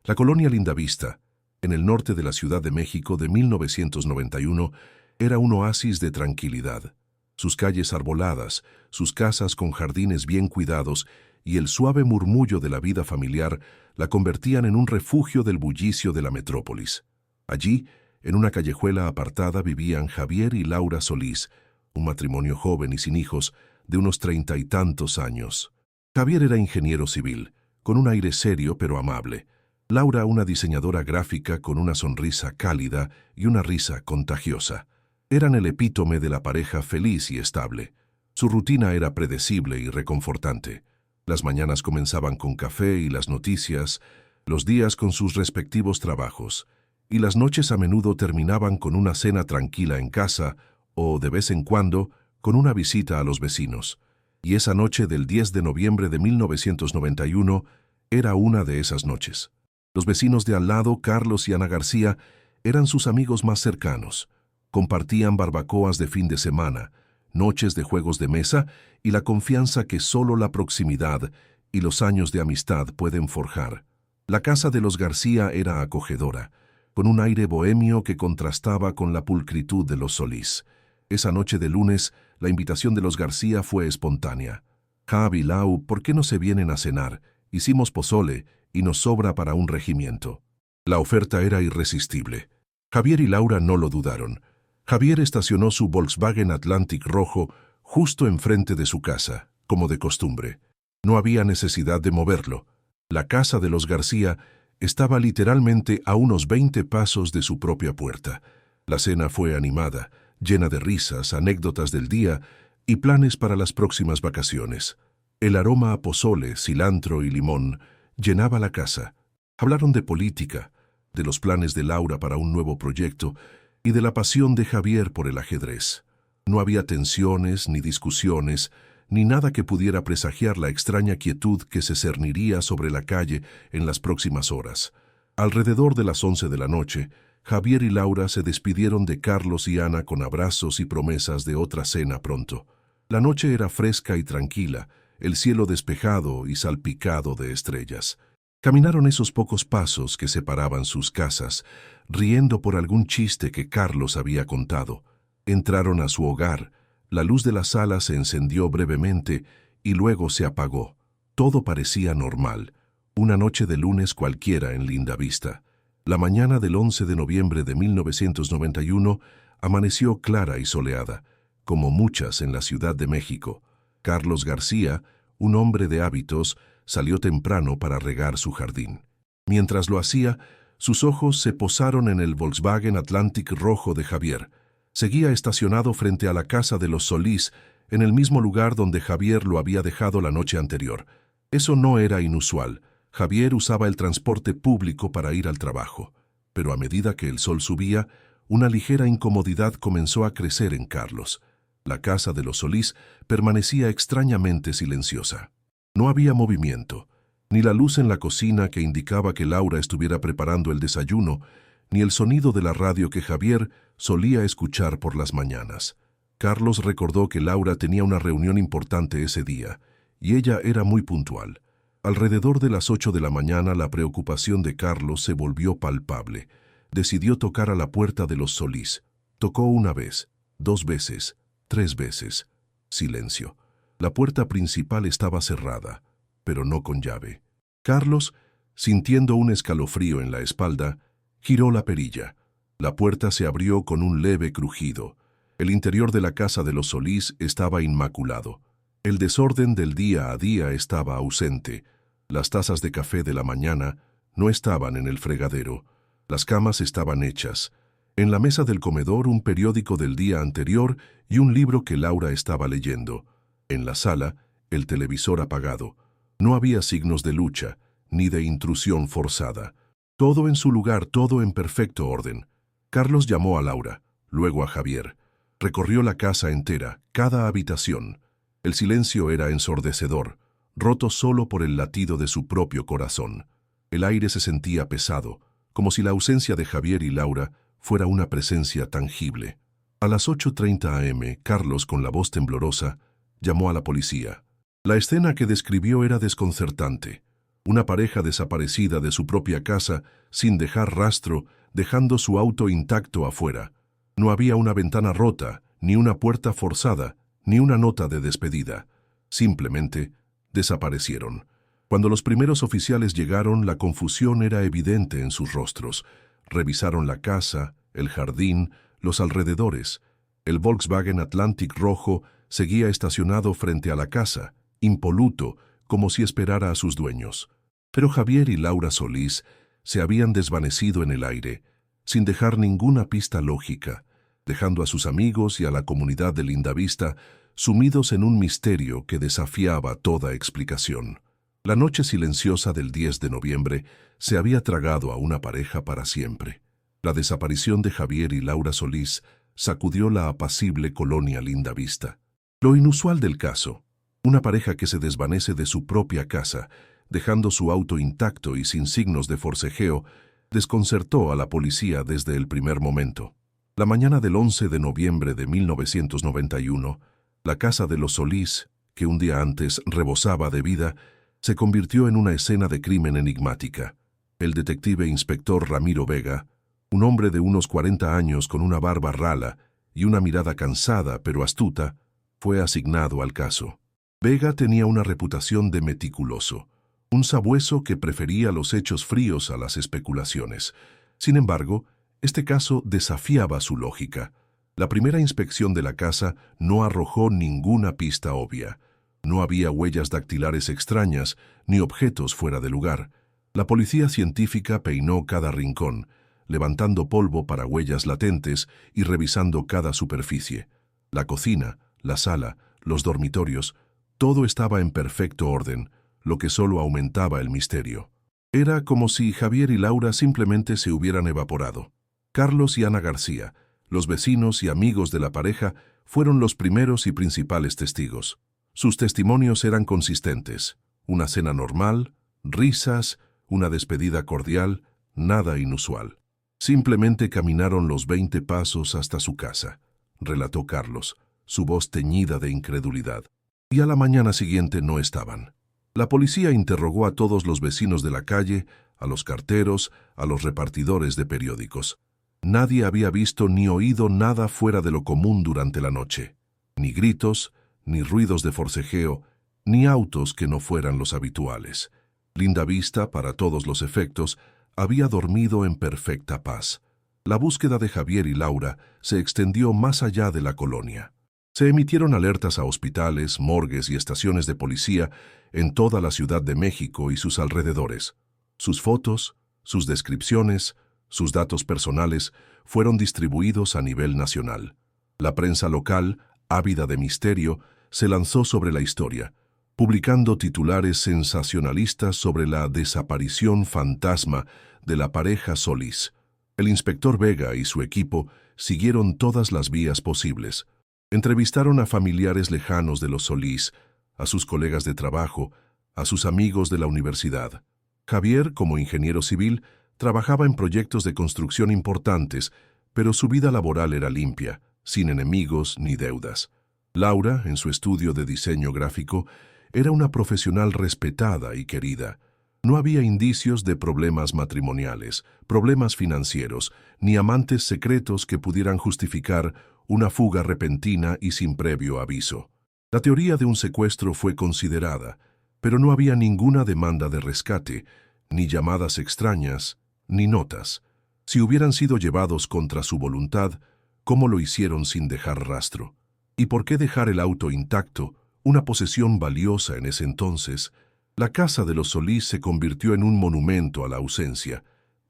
La colonia Lindavista, en el norte de la Ciudad de México de 1991, era un oasis de tranquilidad. Sus calles arboladas, sus casas con jardines bien cuidados y el suave murmullo de la vida familiar la convertían en un refugio del bullicio de la metrópolis. Allí, en una callejuela apartada, vivían Javier y Laura Solís, un matrimonio joven y sin hijos, de unos 30 y tantos años. Javier era ingeniero civil, con un aire serio pero amable. Laura, una diseñadora gráfica con una sonrisa cálida y una risa contagiosa. Eran el epítome de la pareja feliz y estable. Su rutina era predecible y reconfortante. Las mañanas comenzaban con café y las noticias, los días con sus respectivos trabajos, y las noches a menudo terminaban con una cena tranquila en casa o, de vez en cuando, con una visita a los vecinos. Y esa noche del 10 de noviembre de 1991 era una de esas noches. Los vecinos de al lado, Carlos y Ana García, eran sus amigos más cercanos. Compartían barbacoas de fin de semana, noches de juegos de mesa y la confianza que solo la proximidad y los años de amistad pueden forjar. La casa de los García era acogedora, con un aire bohemio que contrastaba con la pulcritud de los Solís. Esa noche de lunes, la invitación de los García fue espontánea. Javi, Lau, ¿por qué no se vienen a cenar? Hicimos pozole y nos sobra para un regimiento. La oferta era irresistible. Javier y Laura no lo dudaron. Javier estacionó su Volkswagen Atlantic rojo justo enfrente de su casa, como de costumbre. No había necesidad de moverlo. La casa de los García estaba literalmente a unos 20 pasos de su propia puerta. La cena fue animada, llena de risas, anécdotas del día y planes para las próximas vacaciones. El aroma a pozole, cilantro y limón llenaba la casa. Hablaron de política, de los planes de Laura para un nuevo proyecto y de la pasión de Javier por el ajedrez. No había tensiones, ni discusiones, ni nada que pudiera presagiar la extraña quietud que se cerniría sobre la calle en las próximas horas. Alrededor de las 11 de la noche, Javier y Laura se despidieron de Carlos y Ana con abrazos y promesas de otra cena pronto. La noche era fresca y tranquila, el cielo despejado y salpicado de estrellas. Caminaron esos pocos pasos que separaban sus casas, riendo por algún chiste que Carlos había contado. Entraron a su hogar, la luz de la sala se encendió brevemente y luego se apagó. Todo parecía normal, una noche de lunes cualquiera en Lindavista. La mañana del 11 de noviembre de 1991 amaneció clara y soleada, como muchas en la Ciudad de México. Carlos García, un hombre de hábitos, salió temprano para regar su jardín. Mientras lo hacía, sus ojos se posaron en el Volkswagen Atlantic rojo de Javier. Seguía estacionado frente a la casa de los Solís, en el mismo lugar donde Javier lo había dejado la noche anterior. Eso no era inusual. Javier usaba el transporte público para ir al trabajo. Pero a medida que el sol subía, una ligera incomodidad comenzó a crecer en Carlos. La casa de los Solís permanecía extrañamente silenciosa. No había movimiento, ni la luz en la cocina que indicaba que Laura estuviera preparando el desayuno, ni el sonido de la radio que Javier solía escuchar por las mañanas. Carlos recordó que Laura tenía una reunión importante ese día, y ella era muy puntual. Alrededor de las 8 de la mañana la preocupación de Carlos se volvió palpable. Decidió tocar a la puerta de los Solís. Tocó una vez, 2 veces, 3 veces. Silencio. La puerta principal estaba cerrada, pero no con llave. Carlos, sintiendo un escalofrío en la espalda, giró la perilla. La puerta se abrió con un leve crujido. El interior de la casa de los Solís estaba inmaculado. El desorden del día a día estaba ausente. Las tazas de café de la mañana no estaban en el fregadero. Las camas estaban hechas. En la mesa del comedor un periódico del día anterior y un libro que Laura estaba leyendo. En la sala, el televisor apagado. No había signos de lucha, ni de intrusión forzada. Todo en su lugar, todo en perfecto orden. Carlos llamó a Laura, luego a Javier. Recorrió la casa entera, cada habitación. El silencio era ensordecedor, roto solo por el latido de su propio corazón. El aire se sentía pesado, como si la ausencia de Javier y Laura fuera una presencia tangible. A las 8:30 am, Carlos, con la voz temblorosa, llamó a la policía. La escena que describió era desconcertante. Una pareja desaparecida de su propia casa, sin dejar rastro, dejando su auto intacto afuera. No había una ventana rota, ni una puerta forzada, ni una nota de despedida. Simplemente desaparecieron. Cuando los primeros oficiales llegaron, la confusión era evidente en sus rostros. Revisaron la casa, el jardín, los alrededores. El Volkswagen Atlantic rojo seguía estacionado frente a la casa, impoluto, como si esperara a sus dueños. Pero Javier y Laura Solís se habían desvanecido en el aire, sin dejar ninguna pista lógica, dejando a sus amigos y a la comunidad de Lindavista sumidos en un misterio que desafiaba toda explicación. La noche silenciosa del 10 de noviembre se había tragado a una pareja para siempre. La desaparición de Javier y Laura Solís sacudió la apacible colonia Lindavista. Lo inusual del caso, una pareja que se desvanece de su propia casa, dejando su auto intacto y sin signos de forcejeo, desconcertó a la policía desde el primer momento. La mañana del 11 de noviembre de 1991, la casa de los Solís, que un día antes rebosaba de vida, se convirtió en una escena de crimen enigmática. El detective inspector Ramiro Vega, un hombre de unos 40 años con una barba rala y una mirada cansada pero astuta, fue asignado al caso. Vega tenía una reputación de meticuloso, un sabueso que prefería los hechos fríos a las especulaciones. Sin embargo, este caso desafiaba su lógica. La primera inspección de la casa no arrojó ninguna pista obvia. No había huellas dactilares extrañas ni objetos fuera de lugar. La policía científica peinó cada rincón, levantando polvo para huellas latentes y revisando cada superficie. La cocina, la sala, los dormitorios, todo estaba en perfecto orden, lo que solo aumentaba el misterio. Era como si Javier y Laura simplemente se hubieran evaporado. Carlos y Ana García, los vecinos y amigos de la pareja, fueron los primeros y principales testigos. Sus testimonios eran consistentes. Una cena normal, risas, una despedida cordial, nada inusual. Simplemente caminaron los 20 pasos hasta su casa, relató Carlos, su voz teñida de incredulidad. Y a la mañana siguiente no estaban. La policía interrogó a todos los vecinos de la calle, a los carteros, a los repartidores de periódicos. Nadie había visto ni oído nada fuera de lo común durante la noche. Ni gritos, ni ruidos de forcejeo, ni autos que no fueran los habituales. Lindavista, para todos los efectos, había dormido en perfecta paz. La búsqueda de Javier y Laura se extendió más allá de la colonia. Se emitieron alertas a hospitales, morgues y estaciones de policía en toda la Ciudad de México y sus alrededores. Sus fotos, sus descripciones, sus datos personales fueron distribuidos a nivel nacional. La prensa local, ávida de misterio, se lanzó sobre la historia, publicando titulares sensacionalistas sobre la desaparición fantasma de la pareja Solís. El inspector Vega y su equipo siguieron todas las vías posibles. Entrevistaron a familiares lejanos de los Solís, a sus colegas de trabajo, a sus amigos de la universidad. Javier, como ingeniero civil, trabajaba en proyectos de construcción importantes, pero su vida laboral era limpia, sin enemigos ni deudas. Laura, en su estudio de diseño gráfico, era una profesional respetada y querida. No había indicios de problemas matrimoniales, problemas financieros, ni amantes secretos que pudieran justificar una fuga repentina y sin previo aviso. La teoría de un secuestro fue considerada, pero no había ninguna demanda de rescate, ni llamadas extrañas, ni notas. Si hubieran sido llevados contra su voluntad, ¿cómo lo hicieron sin dejar rastro? ¿Y por qué dejar el auto intacto, una posesión valiosa en ese entonces? La casa de los Solís se convirtió en un monumento a la ausencia.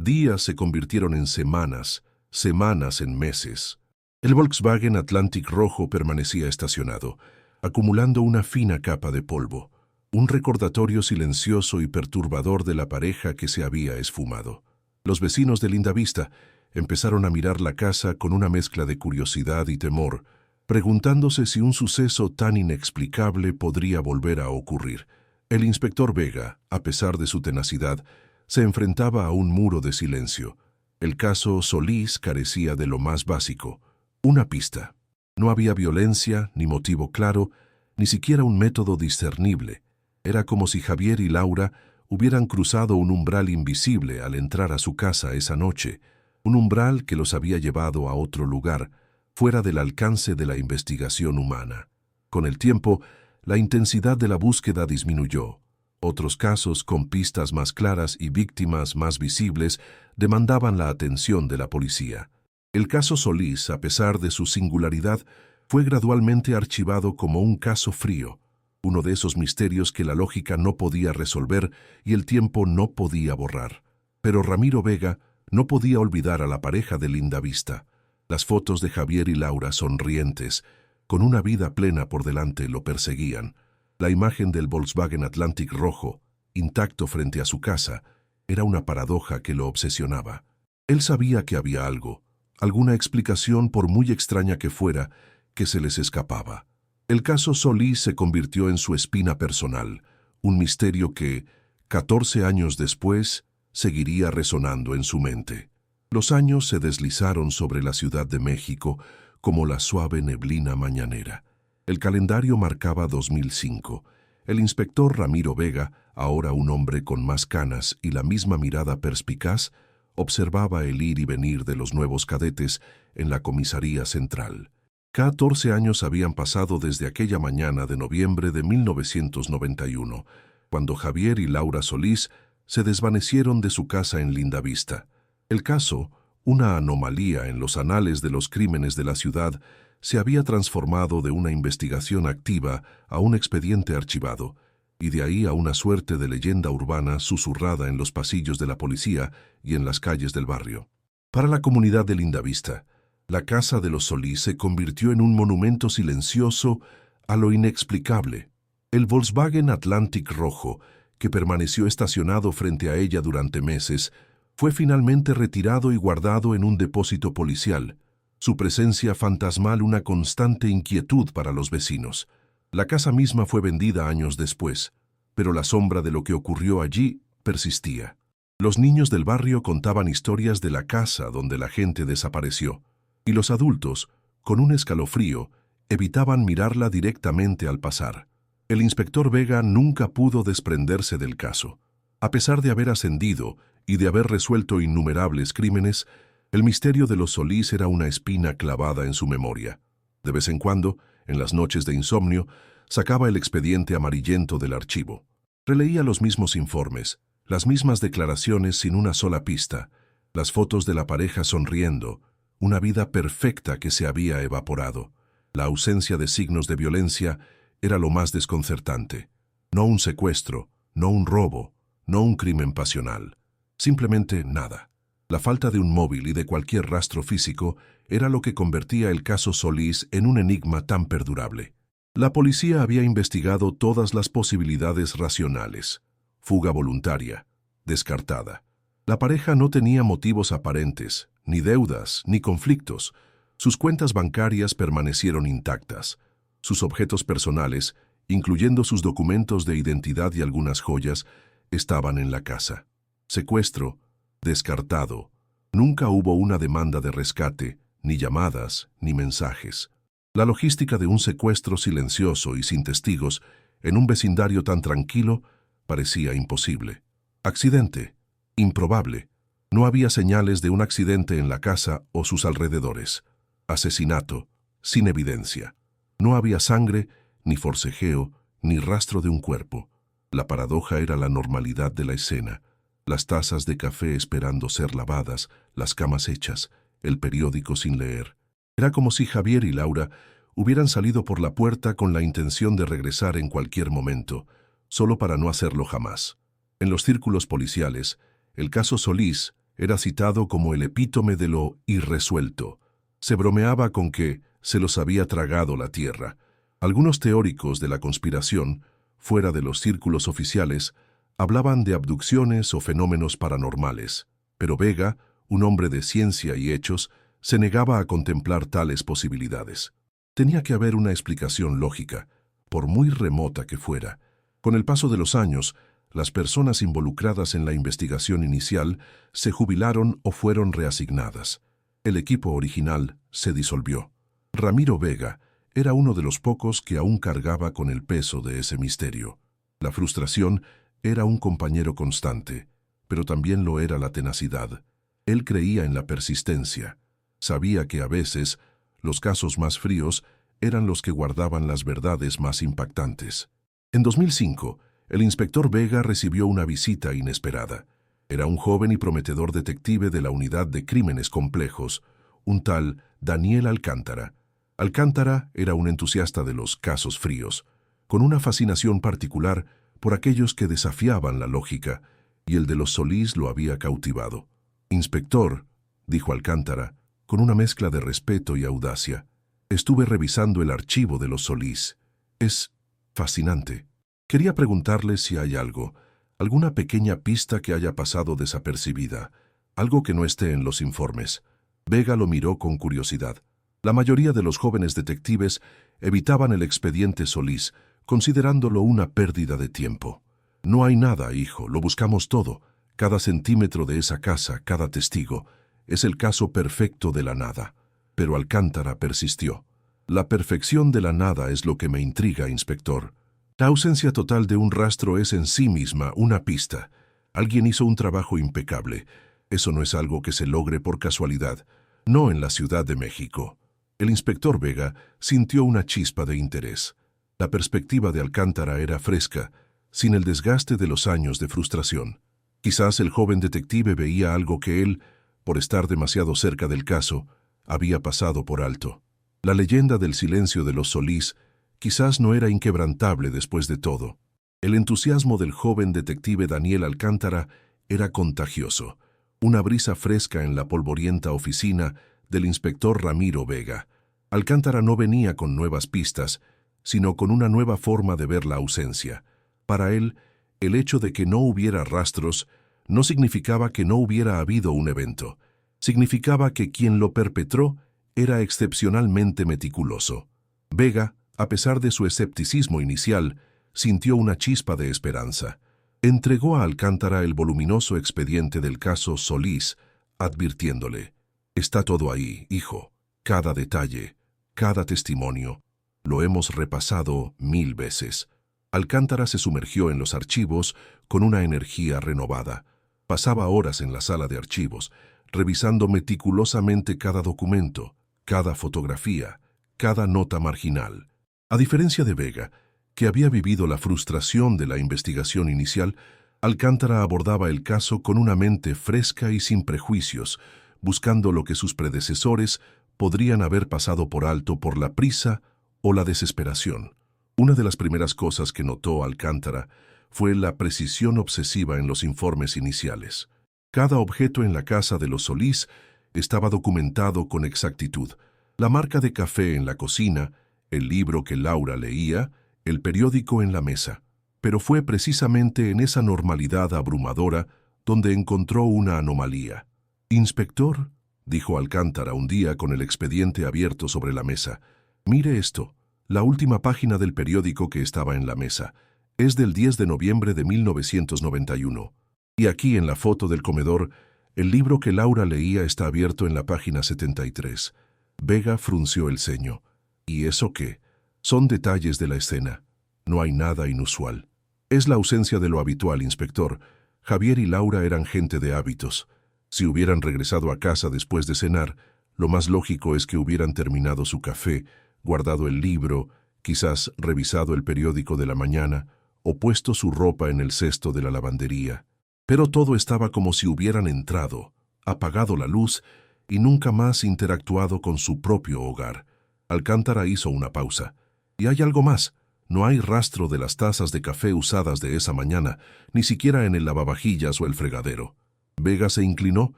Días se convirtieron en semanas, semanas en meses. El Volkswagen Atlantic rojo permanecía estacionado, acumulando una fina capa de polvo, un recordatorio silencioso y perturbador de la pareja que se había esfumado. Los vecinos de Lindavista empezaron a mirar la casa con una mezcla de curiosidad y temor, preguntándose si un suceso tan inexplicable podría volver a ocurrir. El inspector Vega, a pesar de su tenacidad, se enfrentaba a un muro de silencio. El caso Solís carecía de lo más básico, una pista. No había violencia, ni motivo claro, ni siquiera un método discernible. Era como si Javier y Laura hubieran cruzado un umbral invisible al entrar a su casa esa noche, un umbral que los había llevado a otro lugar, fuera del alcance de la investigación humana. Con el tiempo, la intensidad de la búsqueda disminuyó. Otros casos, con pistas más claras y víctimas más visibles, demandaban la atención de la policía. El caso Solís, a pesar de su singularidad, fue gradualmente archivado como un caso frío, uno de esos misterios que la lógica no podía resolver y el tiempo no podía borrar. Pero Ramiro Vega no podía olvidar a la pareja de Linda Vista. Las fotos de Javier y Laura sonrientes, con una vida plena por delante, lo perseguían. La imagen del Volkswagen Atlantic rojo, intacto frente a su casa, era una paradoja que lo obsesionaba. Él sabía que había algo, alguna explicación por muy extraña que fuera, que se les escapaba. El caso Solís se convirtió en su espina personal, un misterio que, 14 años después, seguiría resonando en su mente. Los años se deslizaron sobre la Ciudad de México como la suave neblina mañanera. El calendario marcaba 2005. El inspector Ramiro Vega, ahora un hombre con más canas y la misma mirada perspicaz, observaba el ir y venir de los nuevos cadetes en la comisaría central. 14 años habían pasado desde aquella mañana de noviembre de 1991, cuando Javier y Laura Solís se desvanecieron de su casa en Linda Vista. El caso, una anomalía en los anales de los crímenes de la ciudad, se había transformado de una investigación activa a un expediente archivado, y de ahí a una suerte de leyenda urbana susurrada en los pasillos de la policía y en las calles del barrio. Para la comunidad de Linda Vista, la casa de los Solís se convirtió en un monumento silencioso a lo inexplicable. El Volkswagen Atlantic rojo, que permaneció estacionado frente a ella durante meses, fue finalmente retirado y guardado en un depósito policial, su presencia fantasmal una constante inquietud para los vecinos. La casa misma fue vendida años después, pero la sombra de lo que ocurrió allí persistía. Los niños del barrio contaban historias de la casa donde la gente desapareció, y los adultos, con un escalofrío, evitaban mirarla directamente al pasar. El inspector Vega nunca pudo desprenderse del caso. A pesar de haber ascendido y de haber resuelto innumerables crímenes, el misterio de los Solís era una espina clavada en su memoria. De vez en cuando, en las noches de insomnio, sacaba el expediente amarillento del archivo. Releía los mismos informes, las mismas declaraciones sin una sola pista, las fotos de la pareja sonriendo, una vida perfecta que se había evaporado. La ausencia de signos de violencia era lo más desconcertante. No un secuestro, no un robo, no un crimen pasional. Simplemente nada. La falta de un móvil y de cualquier rastro físico era lo que convertía el caso Solís en un enigma tan perdurable. La policía había investigado todas las posibilidades racionales. Fuga voluntaria, descartada. La pareja no tenía motivos aparentes, ni deudas, ni conflictos. Sus cuentas bancarias permanecieron intactas. Sus objetos personales, incluyendo sus documentos de identidad y algunas joyas, estaban en la casa. Secuestro, descartado. Nunca hubo una demanda de rescate, ni llamadas, ni mensajes. La logística de un secuestro silencioso y sin testigos, en un vecindario tan tranquilo, parecía imposible. Accidente, improbable. No había señales de un accidente en la casa o sus alrededores. Asesinato, sin evidencia. No había sangre, ni forcejeo, ni rastro de un cuerpo. La paradoja era la normalidad de la escena. Las tazas de café esperando ser lavadas, las camas hechas, el periódico sin leer. Era como si Javier y Laura hubieran salido por la puerta con la intención de regresar en cualquier momento, solo para no hacerlo jamás. En los círculos policiales, el caso Solís era citado como el epítome de lo irresuelto. Se bromeaba con que se los había tragado la tierra. Algunos teóricos de la conspiración, fuera de los círculos oficiales, hablaban de abducciones o fenómenos paranormales, pero Vega, un hombre de ciencia y hechos, se negaba a contemplar tales posibilidades. Tenía que haber una explicación lógica, por muy remota que fuera. Con el paso de los años, las personas involucradas en la investigación inicial se jubilaron o fueron reasignadas. El equipo original se disolvió. Ramiro Vega era uno de los pocos que aún cargaba con el peso de ese misterio. La frustración Era un compañero constante, pero también lo era la tenacidad. Él creía en la persistencia. Sabía que a veces los casos más fríos eran los que guardaban las verdades más impactantes. En 2005, el inspector Vega recibió una visita inesperada. Era un joven y prometedor detective de la Unidad de Crímenes Complejos, un tal Daniel Alcántara. Alcántara era un entusiasta de los casos fríos, con una fascinación particular por aquellos que desafiaban la lógica, y el de los Solís lo había cautivado. «Inspector», dijo Alcántara, con una mezcla de respeto y audacia, «estuve revisando el archivo de los Solís. Es fascinante. Quería preguntarle si hay algo, alguna pequeña pista que haya pasado desapercibida, algo que no esté en los informes». Vega lo miró con curiosidad. La mayoría de los jóvenes detectives evitaban el expediente Solís, considerándolo una pérdida de tiempo. «No hay nada, hijo, lo buscamos todo. Cada centímetro de esa casa, cada testigo. Es el caso perfecto de la nada». Pero Alcántara persistió. «La perfección de la nada es lo que me intriga, inspector. La ausencia total de un rastro es en sí misma una pista. Alguien hizo un trabajo impecable. Eso no es algo que se logre por casualidad. No en la Ciudad de México». El inspector Vega sintió una chispa de interés. La perspectiva de Alcántara era fresca, sin el desgaste de los años de frustración. Quizás el joven detective veía algo que él, por estar demasiado cerca del caso, había pasado por alto. La leyenda del silencio de los Solís quizás no era inquebrantable después de todo. El entusiasmo del joven detective Daniel Alcántara era contagioso, una brisa fresca en la polvorienta oficina del inspector Ramiro Vega. Alcántara no venía con nuevas pistas, sino con una nueva forma de ver la ausencia. Para él, el hecho de que no hubiera rastros no significaba que no hubiera habido un evento. Significaba que quien lo perpetró era excepcionalmente meticuloso. Vega, a pesar de su escepticismo inicial, sintió una chispa de esperanza. Entregó a Alcántara el voluminoso expediente del caso Solís, advirtiéndole: «Está todo ahí, hijo, cada detalle, cada testimonio. Lo hemos repasado 1000 veces». Alcántara se sumergió en los archivos con una energía renovada. Pasaba horas en la sala de archivos, revisando meticulosamente cada documento, cada fotografía, cada nota marginal. A diferencia de Vega, que había vivido la frustración de la investigación inicial, Alcántara abordaba el caso con una mente fresca y sin prejuicios, buscando lo que sus predecesores podrían haber pasado por alto por la prisa o la desesperación. Una de las primeras cosas que notó Alcántara fue la precisión obsesiva en los informes iniciales. Cada objeto en la casa de los Solís estaba documentado con exactitud. La marca de café en la cocina, el libro que Laura leía, el periódico en la mesa. Pero fue precisamente en esa normalidad abrumadora donde encontró una anomalía. «Inspector», dijo Alcántara un día con el expediente abierto sobre la mesa, «mire esto». La última página del periódico que estaba en la mesa es del 10 de noviembre de 1991. Y aquí en la foto del comedor, el libro que Laura leía está abierto en la página 73. Vega frunció el ceño. ¿Y eso qué? Son detalles de la escena. No hay nada inusual. Es la ausencia de lo habitual, inspector. Javier y Laura eran gente de hábitos. Si hubieran regresado a casa después de cenar, lo más lógico es que hubieran terminado su café, guardado el libro, quizás revisado el periódico de la mañana o puesto su ropa en el cesto de la lavandería. Pero todo estaba como si hubieran entrado, apagado la luz y nunca más interactuado con su propio hogar. Alcántara hizo una pausa. «Y hay algo más. No hay rastro de las tazas de café usadas de esa mañana, ni siquiera en el lavavajillas o el fregadero». Vega se inclinó,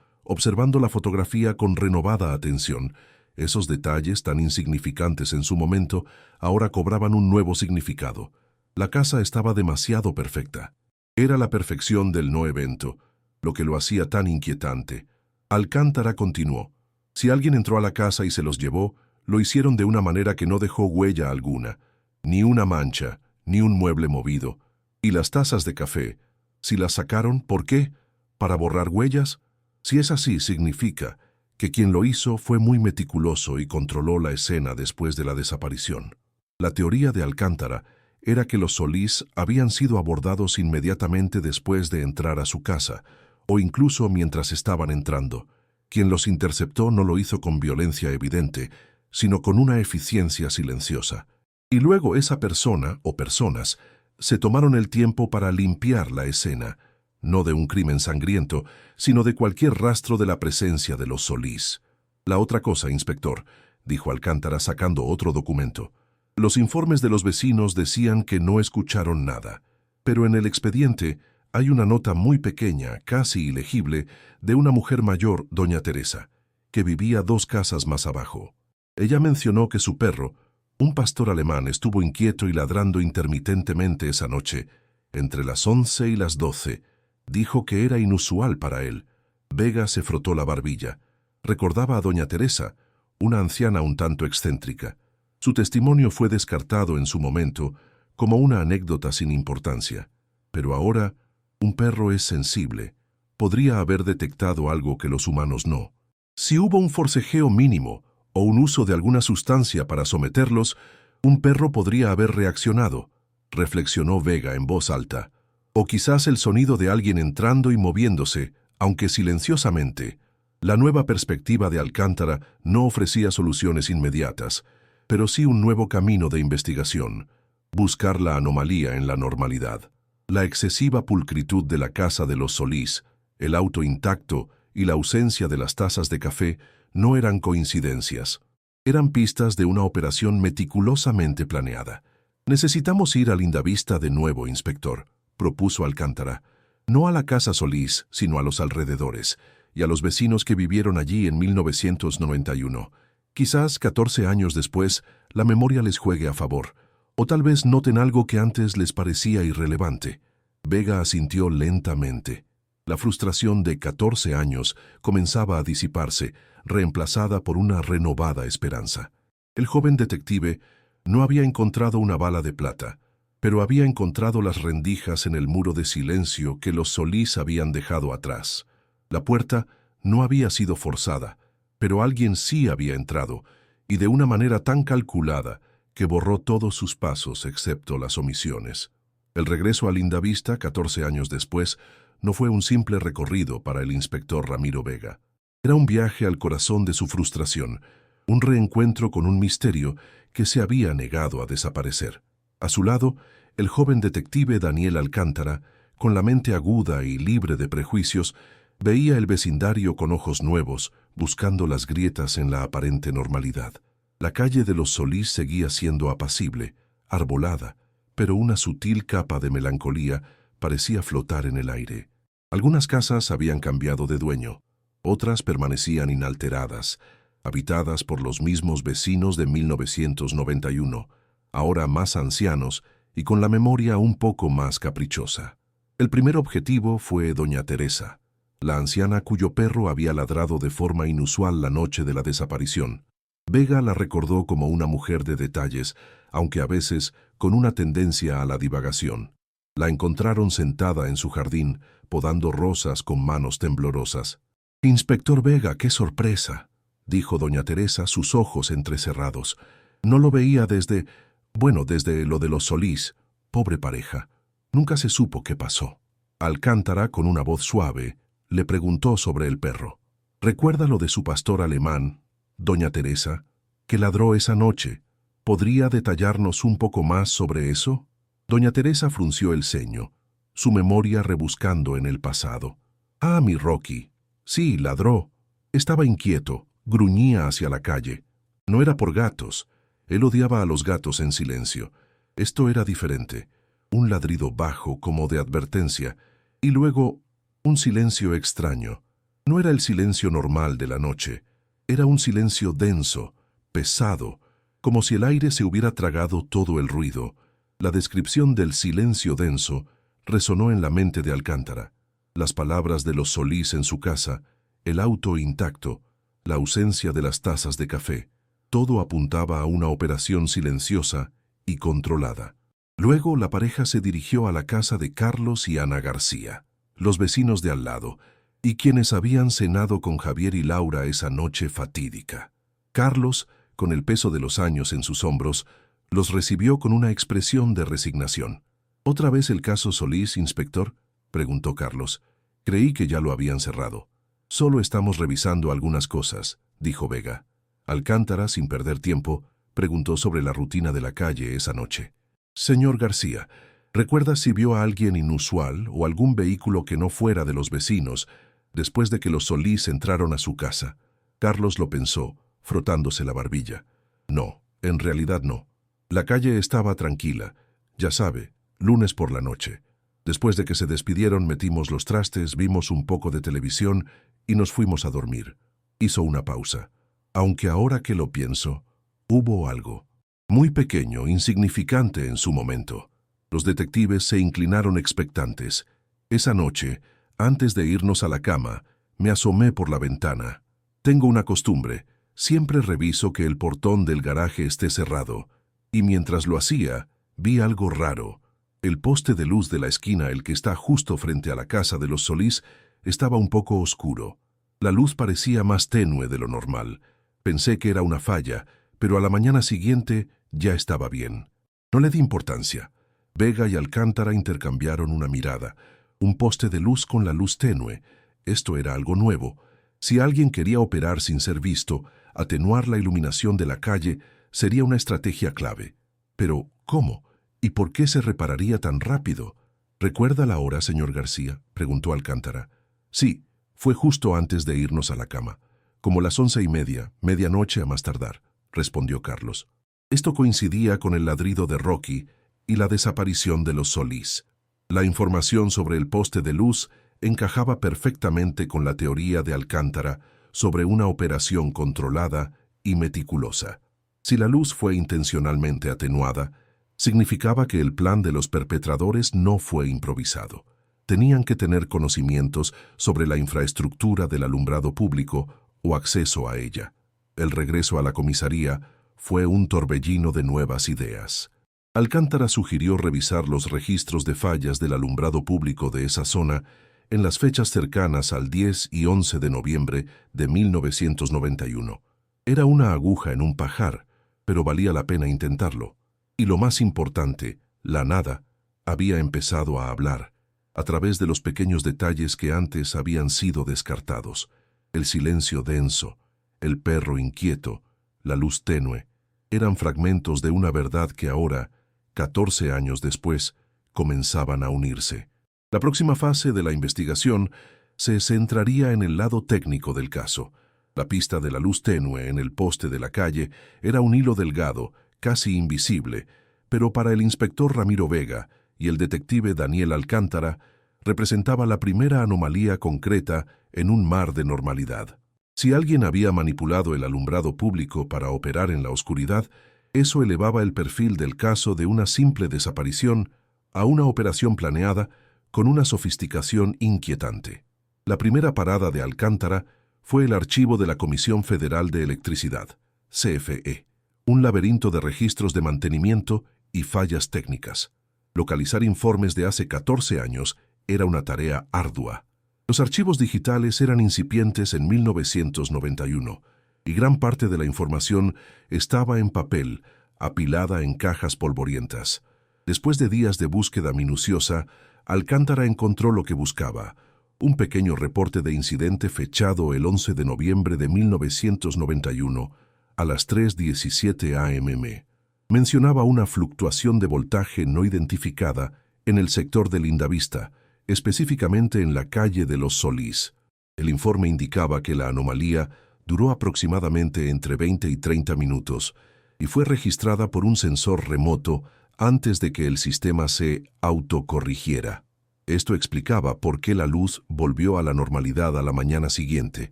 observando la fotografía con renovada atención. Esos detalles, tan insignificantes en su momento, ahora cobraban un nuevo significado. La casa estaba demasiado perfecta. Era la perfección del no evento, lo que lo hacía tan inquietante. Alcántara continuó: «Si alguien entró a la casa y se los llevó, lo hicieron de una manera que no dejó huella alguna, ni una mancha, ni un mueble movido. Y las tazas de café, si las sacaron, ¿por qué? ¿Para borrar huellas? Si es así, significa que quien lo hizo fue muy meticuloso y controló la escena después de la desaparición». La teoría de Alcántara era que los Solís habían sido abordados inmediatamente después de entrar a su casa, o incluso mientras estaban entrando. Quien los interceptó no lo hizo con violencia evidente, sino con una eficiencia silenciosa. Y luego esa persona, o personas, se tomaron el tiempo para limpiar la escena, no de un crimen sangriento, sino de cualquier rastro de la presencia de los Solís. La otra cosa, inspector, dijo Alcántara sacando otro documento. Los informes de los vecinos decían que no escucharon nada, pero en el expediente hay una nota muy pequeña, casi ilegible, de una mujer mayor, doña Teresa, que vivía 2 casas más abajo. Ella mencionó que su perro, un pastor alemán, estuvo inquieto y ladrando intermitentemente esa noche, entre las 11 y las 12. Dijo que era inusual para él. Vega se frotó la barbilla. Recordaba a doña Teresa, una anciana un tanto excéntrica. Su testimonio fue descartado en su momento como una anécdota sin importancia. Pero ahora, un perro es sensible. Podría haber detectado algo que los humanos no. Si hubo un forcejeo mínimo o un uso de alguna sustancia para someterlos, un perro podría haber reaccionado, reflexionó Vega en voz alta. O quizás el sonido de alguien entrando y moviéndose, aunque silenciosamente. La nueva perspectiva de Alcántara no ofrecía soluciones inmediatas, pero sí un nuevo camino de investigación: buscar la anomalía en la normalidad. La excesiva pulcritud de la casa de los Solís, el auto intacto y la ausencia de las tazas de café no eran coincidencias. Eran pistas de una operación meticulosamente planeada. Necesitamos ir a Lindavista de nuevo, inspector, propuso Alcántara. No a la casa Solís, sino a los alrededores, y a los vecinos que vivieron allí en 1991. Quizás 14 años después, la memoria les juegue a favor, o tal vez noten algo que antes les parecía irrelevante. Vega asintió lentamente. La frustración de 14 años comenzaba a disiparse, reemplazada por una renovada esperanza. El joven detective no había encontrado una bala de plata, pero había encontrado las rendijas en el muro de silencio que los Solís habían dejado atrás. La puerta no había sido forzada, pero alguien sí había entrado, y de una manera tan calculada que borró todos sus pasos excepto las omisiones. El regreso a Lindavista, 14 años después, no fue un simple recorrido para el inspector Ramiro Vega. Era un viaje al corazón de su frustración, un reencuentro con un misterio que se había negado a desaparecer. A su lado, el joven detective Daniel Alcántara, con la mente aguda y libre de prejuicios, veía el vecindario con ojos nuevos, buscando las grietas en la aparente normalidad. La calle de los Solís seguía siendo apacible, arbolada, pero una sutil capa de melancolía parecía flotar en el aire. Algunas casas habían cambiado de dueño, otras permanecían inalteradas, habitadas por los mismos vecinos de 1991, ahora más ancianos y con la memoria un poco más caprichosa. El primer objetivo fue doña Teresa, la anciana cuyo perro había ladrado de forma inusual la noche de la desaparición. Vega la recordó como una mujer de detalles, aunque a veces con una tendencia a la divagación. La encontraron sentada en su jardín, podando rosas con manos temblorosas. «Inspector Vega, qué sorpresa», dijo doña Teresa, sus ojos entrecerrados. «No lo veía desde lo de los Solís. Pobre pareja. Nunca se supo qué pasó». Alcántara, con una voz suave, le preguntó sobre el perro. «¿Recuerda lo de su pastor alemán, doña Teresa, que ladró esa noche? ¿Podría detallarnos un poco más sobre eso?» Doña Teresa frunció el ceño, su memoria rebuscando en el pasado. «Ah, mi Rocky. Sí, ladró. Estaba inquieto, gruñía hacia la calle. No era por gatos. Él odiaba a los gatos en silencio. Esto era diferente. Un ladrido bajo como de advertencia, y luego un silencio extraño. No era el silencio normal de la noche. Era un silencio denso, pesado, como si el aire se hubiera tragado todo el ruido. La descripción del silencio denso resonó en la mente de Alcántara. Las palabras de los Solís en su casa, el auto intacto, la ausencia de las tazas de café, todo apuntaba a una operación silenciosa y controlada. Luego la pareja se dirigió a la casa de Carlos y Ana García, los vecinos de al lado, y quienes habían cenado con Javier y Laura esa noche fatídica. Carlos, con el peso de los años en sus hombros, Los recibió con una expresión de resignación. ¿Otra vez el caso Solís, inspector?, preguntó Carlos. Creí que ya lo habían cerrado. Solo estamos revisando algunas cosas, dijo Vega. Alcántara, sin perder tiempo, preguntó sobre la rutina de la calle esa noche. Señor García, ¿recuerda si vio a alguien inusual o algún vehículo que no fuera de los vecinos después de que los Solís entraron a su casa? Carlos lo pensó, frotándose la barbilla. No, en realidad no. La calle estaba tranquila. Ya sabe, lunes por la noche. Después de que se despidieron, metimos los trastes, vimos un poco de televisión y nos fuimos a dormir. Hizo una pausa. Aunque ahora que lo pienso, hubo algo. Muy pequeño, insignificante en su momento. Los detectives se inclinaron expectantes. Esa noche, antes de irnos a la cama, me asomé por la ventana. Tengo una costumbre. Siempre reviso que el portón del garaje esté cerrado. Y mientras lo hacía, vi algo raro. El poste de luz de la esquina, el que está justo frente a la casa de los Solís, estaba un poco oscuro. La luz parecía más tenue de lo normal. Pensé que era una falla, pero a la mañana siguiente ya estaba bien. No le di importancia. Vega y Alcántara intercambiaron una mirada. Un poste de luz con la luz tenue. Esto era algo nuevo. Si alguien quería operar sin ser visto, atenuar la iluminación de la calle sería una estrategia clave. Pero, ¿cómo? ¿Y por qué se repararía tan rápido? ¿Recuerda la hora, señor García?, preguntó Alcántara. Sí, fue justo antes de irnos a la cama. Como las 11:30, medianoche a más tardar, respondió Carlos. Esto coincidía con el ladrido de Rocky y la desaparición de los Solís. La información sobre el poste de luz encajaba perfectamente con la teoría de Alcántara sobre una operación controlada y meticulosa. Si la luz fue intencionalmente atenuada, significaba que el plan de los perpetradores no fue improvisado. Tenían que tener conocimientos sobre la infraestructura del alumbrado público o acceso a ella. El regreso a la comisaría fue un torbellino de nuevas ideas. Alcántara sugirió revisar los registros de fallas del alumbrado público de esa zona en las fechas cercanas al 10 y 11 de noviembre de 1991. Era una aguja en un pajar, pero valía la pena intentarlo. Y lo más importante, la nada, había empezado a hablar, a través de los pequeños detalles que antes habían sido descartados. El silencio denso, el perro inquieto, la luz tenue, eran fragmentos de una verdad que ahora, 14 años después, comenzaban a unirse. La próxima fase de la investigación se centraría en el lado técnico del caso. La pista de la luz tenue en el poste de la calle era un hilo delgado, casi invisible, pero para el inspector Ramiro Vega y el detective Daniel Alcántara representaba la primera anomalía concreta en un mar de normalidad. Si alguien había manipulado el alumbrado público para operar en la oscuridad, eso elevaba el perfil del caso de una simple desaparición a una operación planeada con una sofisticación inquietante. La primera parada de Alcántara fue el archivo de la Comisión Federal de Electricidad, CFE, un laberinto de registros de mantenimiento y fallas técnicas. Localizar informes de hace 14 años era una tarea ardua. Los archivos digitales eran incipientes en 1991 y gran parte de la información estaba en papel, apilada en cajas polvorientas. Después de días de búsqueda minuciosa, Alcántara encontró lo que buscaba, un pequeño reporte de incidente fechado el 11 de noviembre de 1991 a las 3:17 am. Mencionaba una fluctuación de voltaje no identificada en el sector de Lindavista, específicamente en la calle de los Solís. El informe indicaba que la anomalía duró aproximadamente entre 20 y 30 minutos y fue registrada por un sensor remoto antes de que el sistema se autocorrigiera. Esto explicaba por qué la luz volvió a la normalidad a la mañana siguiente.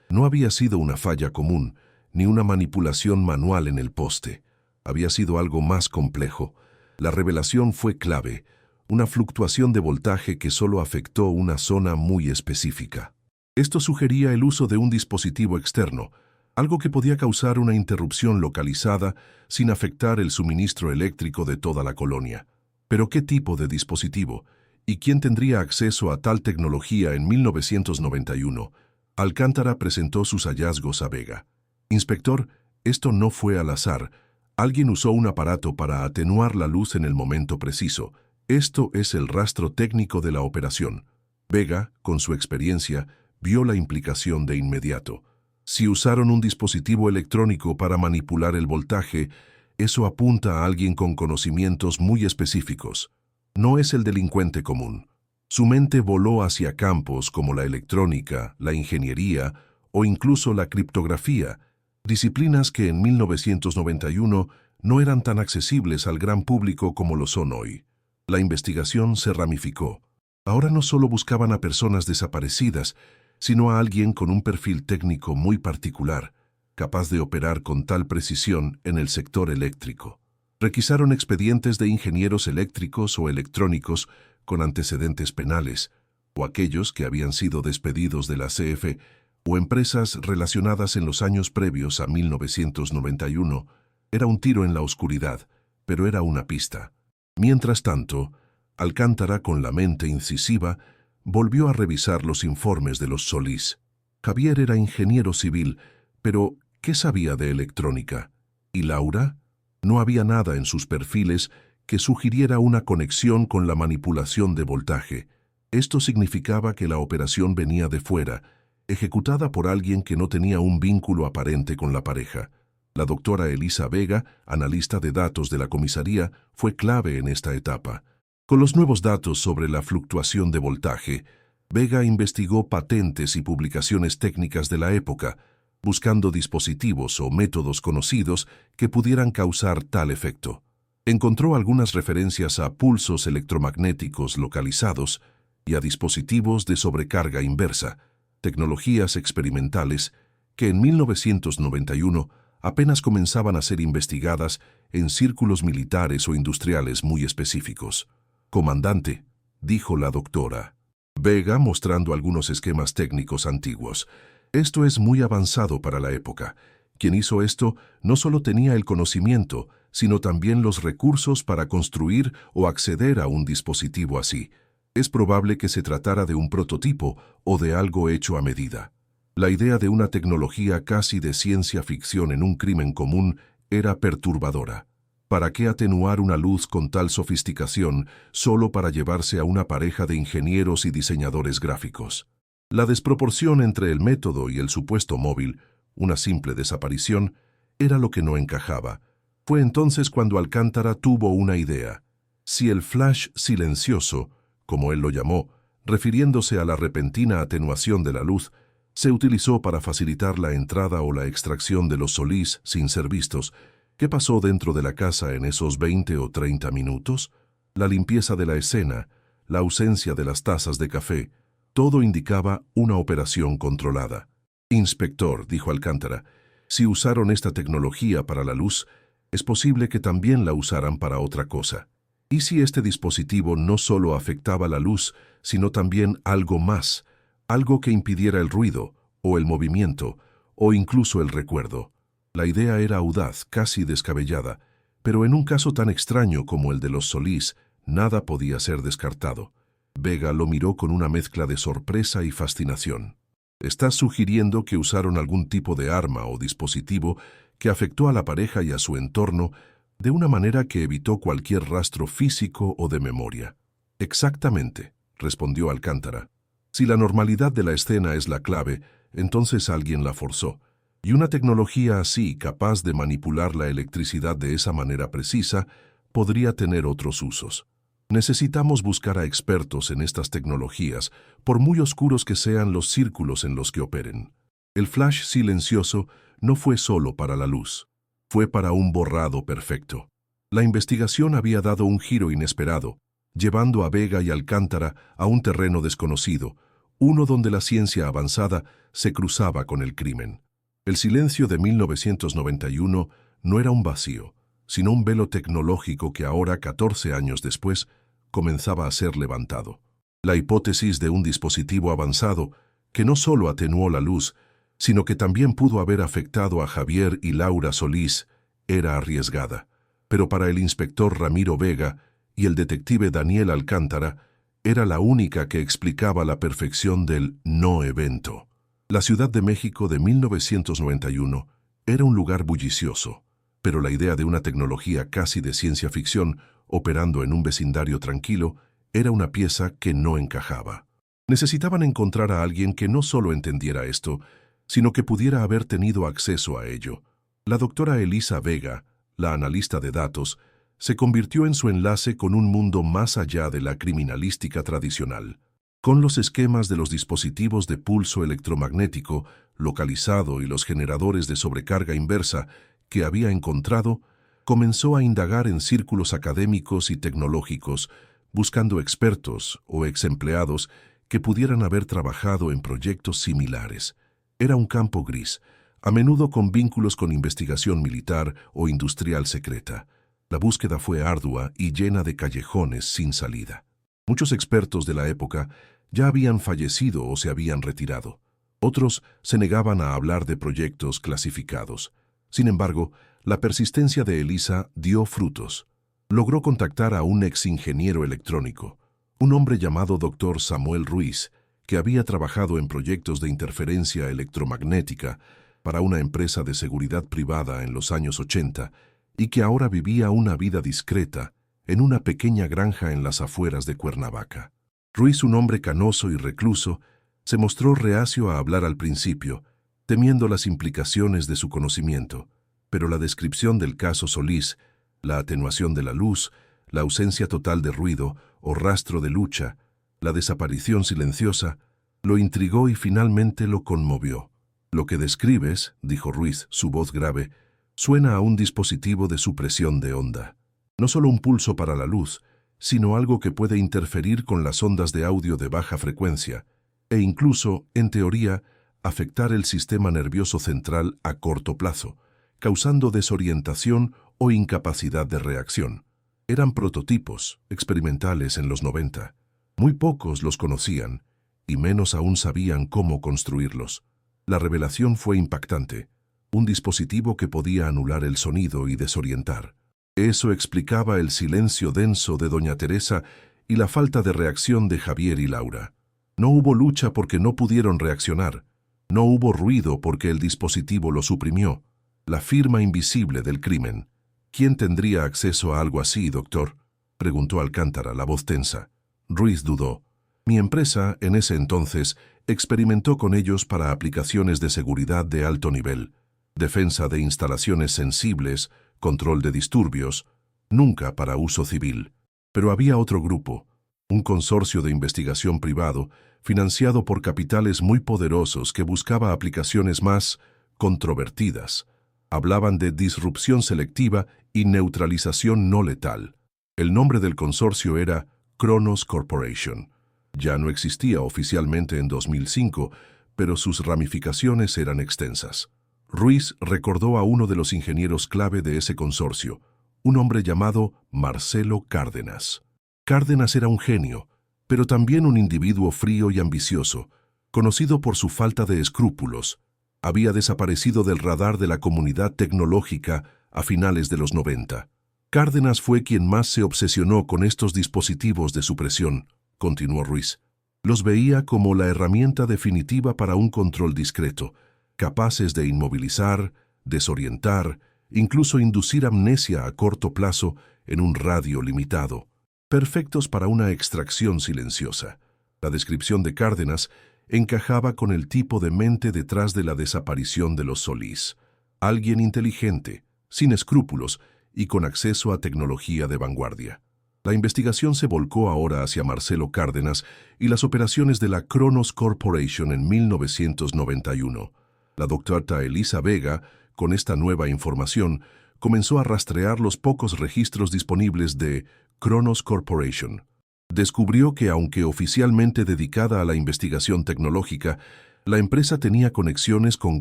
No había sido una falla común, ni una manipulación manual en el poste. Había sido algo más complejo. La revelación fue clave, una fluctuación de voltaje que solo afectó una zona muy específica. Esto sugería el uso de un dispositivo externo, algo que podía causar una interrupción localizada sin afectar el suministro eléctrico de toda la colonia. ¿Pero qué tipo de dispositivo? ¿Y quién tendría acceso a tal tecnología en 1991? Alcántara presentó sus hallazgos a Vega. Inspector, esto no fue al azar. Alguien usó un aparato para atenuar la luz en el momento preciso. Esto es el rastro técnico de la operación. Vega, con su experiencia, vio la implicación de inmediato. Si usaron un dispositivo electrónico para manipular el voltaje, eso apunta a alguien con conocimientos muy específicos. No es el delincuente común. Su mente voló hacia campos como la electrónica, la ingeniería o incluso la criptografía, disciplinas que en 1991 no eran tan accesibles al gran público como lo son hoy. La investigación se ramificó. Ahora no solo buscaban a personas desaparecidas, sino a alguien con un perfil técnico muy particular, capaz de operar con tal precisión en el sector eléctrico. Requisaron expedientes de ingenieros eléctricos o electrónicos con antecedentes penales, o aquellos que habían sido despedidos de la CF, o empresas relacionadas en los años previos a 1991. Era un tiro en la oscuridad, pero era una pista. Mientras tanto, Alcántara, con la mente incisiva, volvió a revisar los informes de los Solís. Javier era ingeniero civil, pero ¿qué sabía de electrónica? ¿Y Laura? No había nada en sus perfiles que sugiriera una conexión con la manipulación de voltaje. Esto significaba que la operación venía de fuera, ejecutada por alguien que no tenía un vínculo aparente con la pareja. La doctora Elisa Vega, analista de datos de la comisaría, fue clave en esta etapa. Con los nuevos datos sobre la fluctuación de voltaje, Vega investigó patentes y publicaciones técnicas de la época, buscando dispositivos o métodos conocidos que pudieran causar tal efecto. Encontró algunas referencias a pulsos electromagnéticos localizados y a dispositivos de sobrecarga inversa, tecnologías experimentales que en 1991 apenas comenzaban a ser investigadas en círculos militares o industriales muy específicos. «Comandante», dijo la doctora Vega, mostrando algunos esquemas técnicos antiguos. «Esto es muy avanzado para la época. Quien hizo esto no solo tenía el conocimiento, sino también los recursos para construir o acceder a un dispositivo así. Es probable que se tratara de un prototipo o de algo hecho a medida». La idea de una tecnología casi de ciencia ficción en un crimen común era perturbadora. ¿Para qué atenuar una luz con tal sofisticación solo para llevarse a una pareja de ingenieros y diseñadores gráficos? La desproporción entre el método y el supuesto móvil, una simple desaparición, era lo que no encajaba. Fue entonces cuando Alcántara tuvo una idea. Si el flash silencioso, como él lo llamó, refiriéndose a la repentina atenuación de la luz, se utilizó para facilitar la entrada o la extracción de los Solís sin ser vistos, ¿qué pasó dentro de la casa en esos 20 o 30 minutos? La limpieza de la escena, la ausencia de las tazas de café, todo indicaba una operación controlada. «Inspector», dijo Alcántara, «si usaron esta tecnología para la luz, es posible que también la usaran para otra cosa. ¿Y si este dispositivo no solo afectaba la luz, sino también algo más, algo que impidiera el ruido, o el movimiento, o incluso el recuerdo?» La idea era audaz, casi descabellada, pero en un caso tan extraño como el de los Solís, nada podía ser descartado. Vega lo miró con una mezcla de sorpresa y fascinación. «¿Estás sugiriendo que usaron algún tipo de arma o dispositivo que afectó a la pareja y a su entorno de una manera que evitó cualquier rastro físico o de memoria?» «Exactamente», respondió Alcántara. «Si la normalidad de la escena es la clave, entonces alguien la forzó. Y una tecnología así, capaz de manipular la electricidad de esa manera precisa, podría tener otros usos. Necesitamos buscar a expertos en estas tecnologías, por muy oscuros que sean los círculos en los que operen. El flash silencioso no fue solo para la luz, fue para un borrado perfecto. La investigación había dado un giro inesperado, llevando a Vega y Alcántara a un terreno desconocido, uno donde la ciencia avanzada se cruzaba con el crimen. El silencio de 1991 no era un vacío, sino un velo tecnológico que ahora, 14 años después, comenzaba a ser levantado. La hipótesis de un dispositivo avanzado que no solo atenuó la luz, sino que también pudo haber afectado a Javier y Laura Solís, era arriesgada. Pero para el inspector Ramiro Vega y el detective Daniel Alcántara, era la única que explicaba la perfección del no evento. La Ciudad de México de 1991 era un lugar bullicioso. pero la idea de una tecnología casi de ciencia ficción operando en un vecindario tranquilo era una pieza que no encajaba. Necesitaban encontrar a alguien que no solo entendiera esto, sino que pudiera haber tenido acceso a ello. La doctora Elisa Vega, la analista de datos, se convirtió en su enlace con un mundo más allá de la criminalística tradicional. Con los esquemas de los dispositivos de pulso electromagnético localizado y los generadores de sobrecarga inversa que había encontrado, comenzó a indagar en círculos académicos y tecnológicos, buscando expertos o exempleados que pudieran haber trabajado en proyectos similares. Era un campo gris, a menudo con vínculos con investigación militar o industrial secreta. La búsqueda fue ardua y llena de callejones sin salida. Muchos expertos de la época ya habían fallecido o se habían retirado. Otros se negaban a hablar de proyectos clasificados. Sin embargo, la persistencia de Elisa dio frutos. Logró contactar a un ex ingeniero electrónico, un hombre llamado Dr. Samuel Ruiz, que había trabajado en proyectos de interferencia electromagnética para una empresa de seguridad privada en los años 80 y que ahora vivía una vida discreta en una pequeña granja en las afueras de Cuernavaca. Ruiz, un hombre canoso y recluso, se mostró reacio a hablar al principio, temiendo las implicaciones de su conocimiento, pero la descripción del caso Solís, la atenuación de la luz, la ausencia total de ruido o rastro de lucha, la desaparición silenciosa, lo intrigó y finalmente lo conmovió. «Lo que describes», dijo Ruiz, su voz grave, «suena a un dispositivo de supresión de onda. No solo un pulso para la luz, sino algo que puede interferir con las ondas de audio de baja frecuencia e incluso, en teoría, afectar el sistema nervioso central a corto plazo, causando desorientación o incapacidad de reacción». Eran prototipos experimentales en los 90. Muy pocos los conocían, y menos aún sabían cómo construirlos. La revelación fue impactante. Un dispositivo que podía anular el sonido y desorientar. Eso explicaba el silencio denso de doña Teresa y la falta de reacción de Javier y Laura. No hubo lucha porque no pudieron reaccionar. No hubo ruido porque el dispositivo lo suprimió. La firma invisible del crimen. «¿Quién tendría acceso a algo así, doctor?», preguntó Alcántara, la voz tensa. Ruiz dudó. «Mi empresa, en ese entonces, experimentó con ellos para aplicaciones de seguridad de alto nivel, defensa de instalaciones sensibles, control de disturbios, nunca para uso civil. Pero había otro grupo, un consorcio de investigación privado, financiado por capitales muy poderosos que buscaba aplicaciones más controvertidas. Hablaban de disrupción selectiva y neutralización no letal. El nombre del consorcio era Cronos Corporation. Ya no existía oficialmente en 2005, pero sus ramificaciones eran extensas. Ruiz recordó a uno de los ingenieros clave de ese consorcio, un hombre llamado Marcelo Cárdenas. Cárdenas era un genio, pero también un individuo frío y ambicioso, conocido por su falta de escrúpulos. Había desaparecido del radar de la comunidad tecnológica a finales de los 90. Cárdenas fue quien más se obsesionó con estos dispositivos de supresión, continuó Ruiz. Los veía como la herramienta definitiva para un control discreto, capaces de inmovilizar, desorientar, incluso inducir amnesia a corto plazo en un radio limitado, perfectos para una extracción silenciosa. La descripción de Cárdenas encajaba con el tipo de mente detrás de la desaparición de los Solís. Alguien inteligente, sin escrúpulos y con acceso a tecnología de vanguardia. La investigación se volcó ahora hacia Marcelo Cárdenas y las operaciones de la Cronos Corporation en 1991. La doctora Elisa Vega, con esta nueva información, comenzó a rastrear los pocos registros disponibles de Cronos Corporation. Descubrió que, aunque oficialmente dedicada a la investigación tecnológica, la empresa tenía conexiones con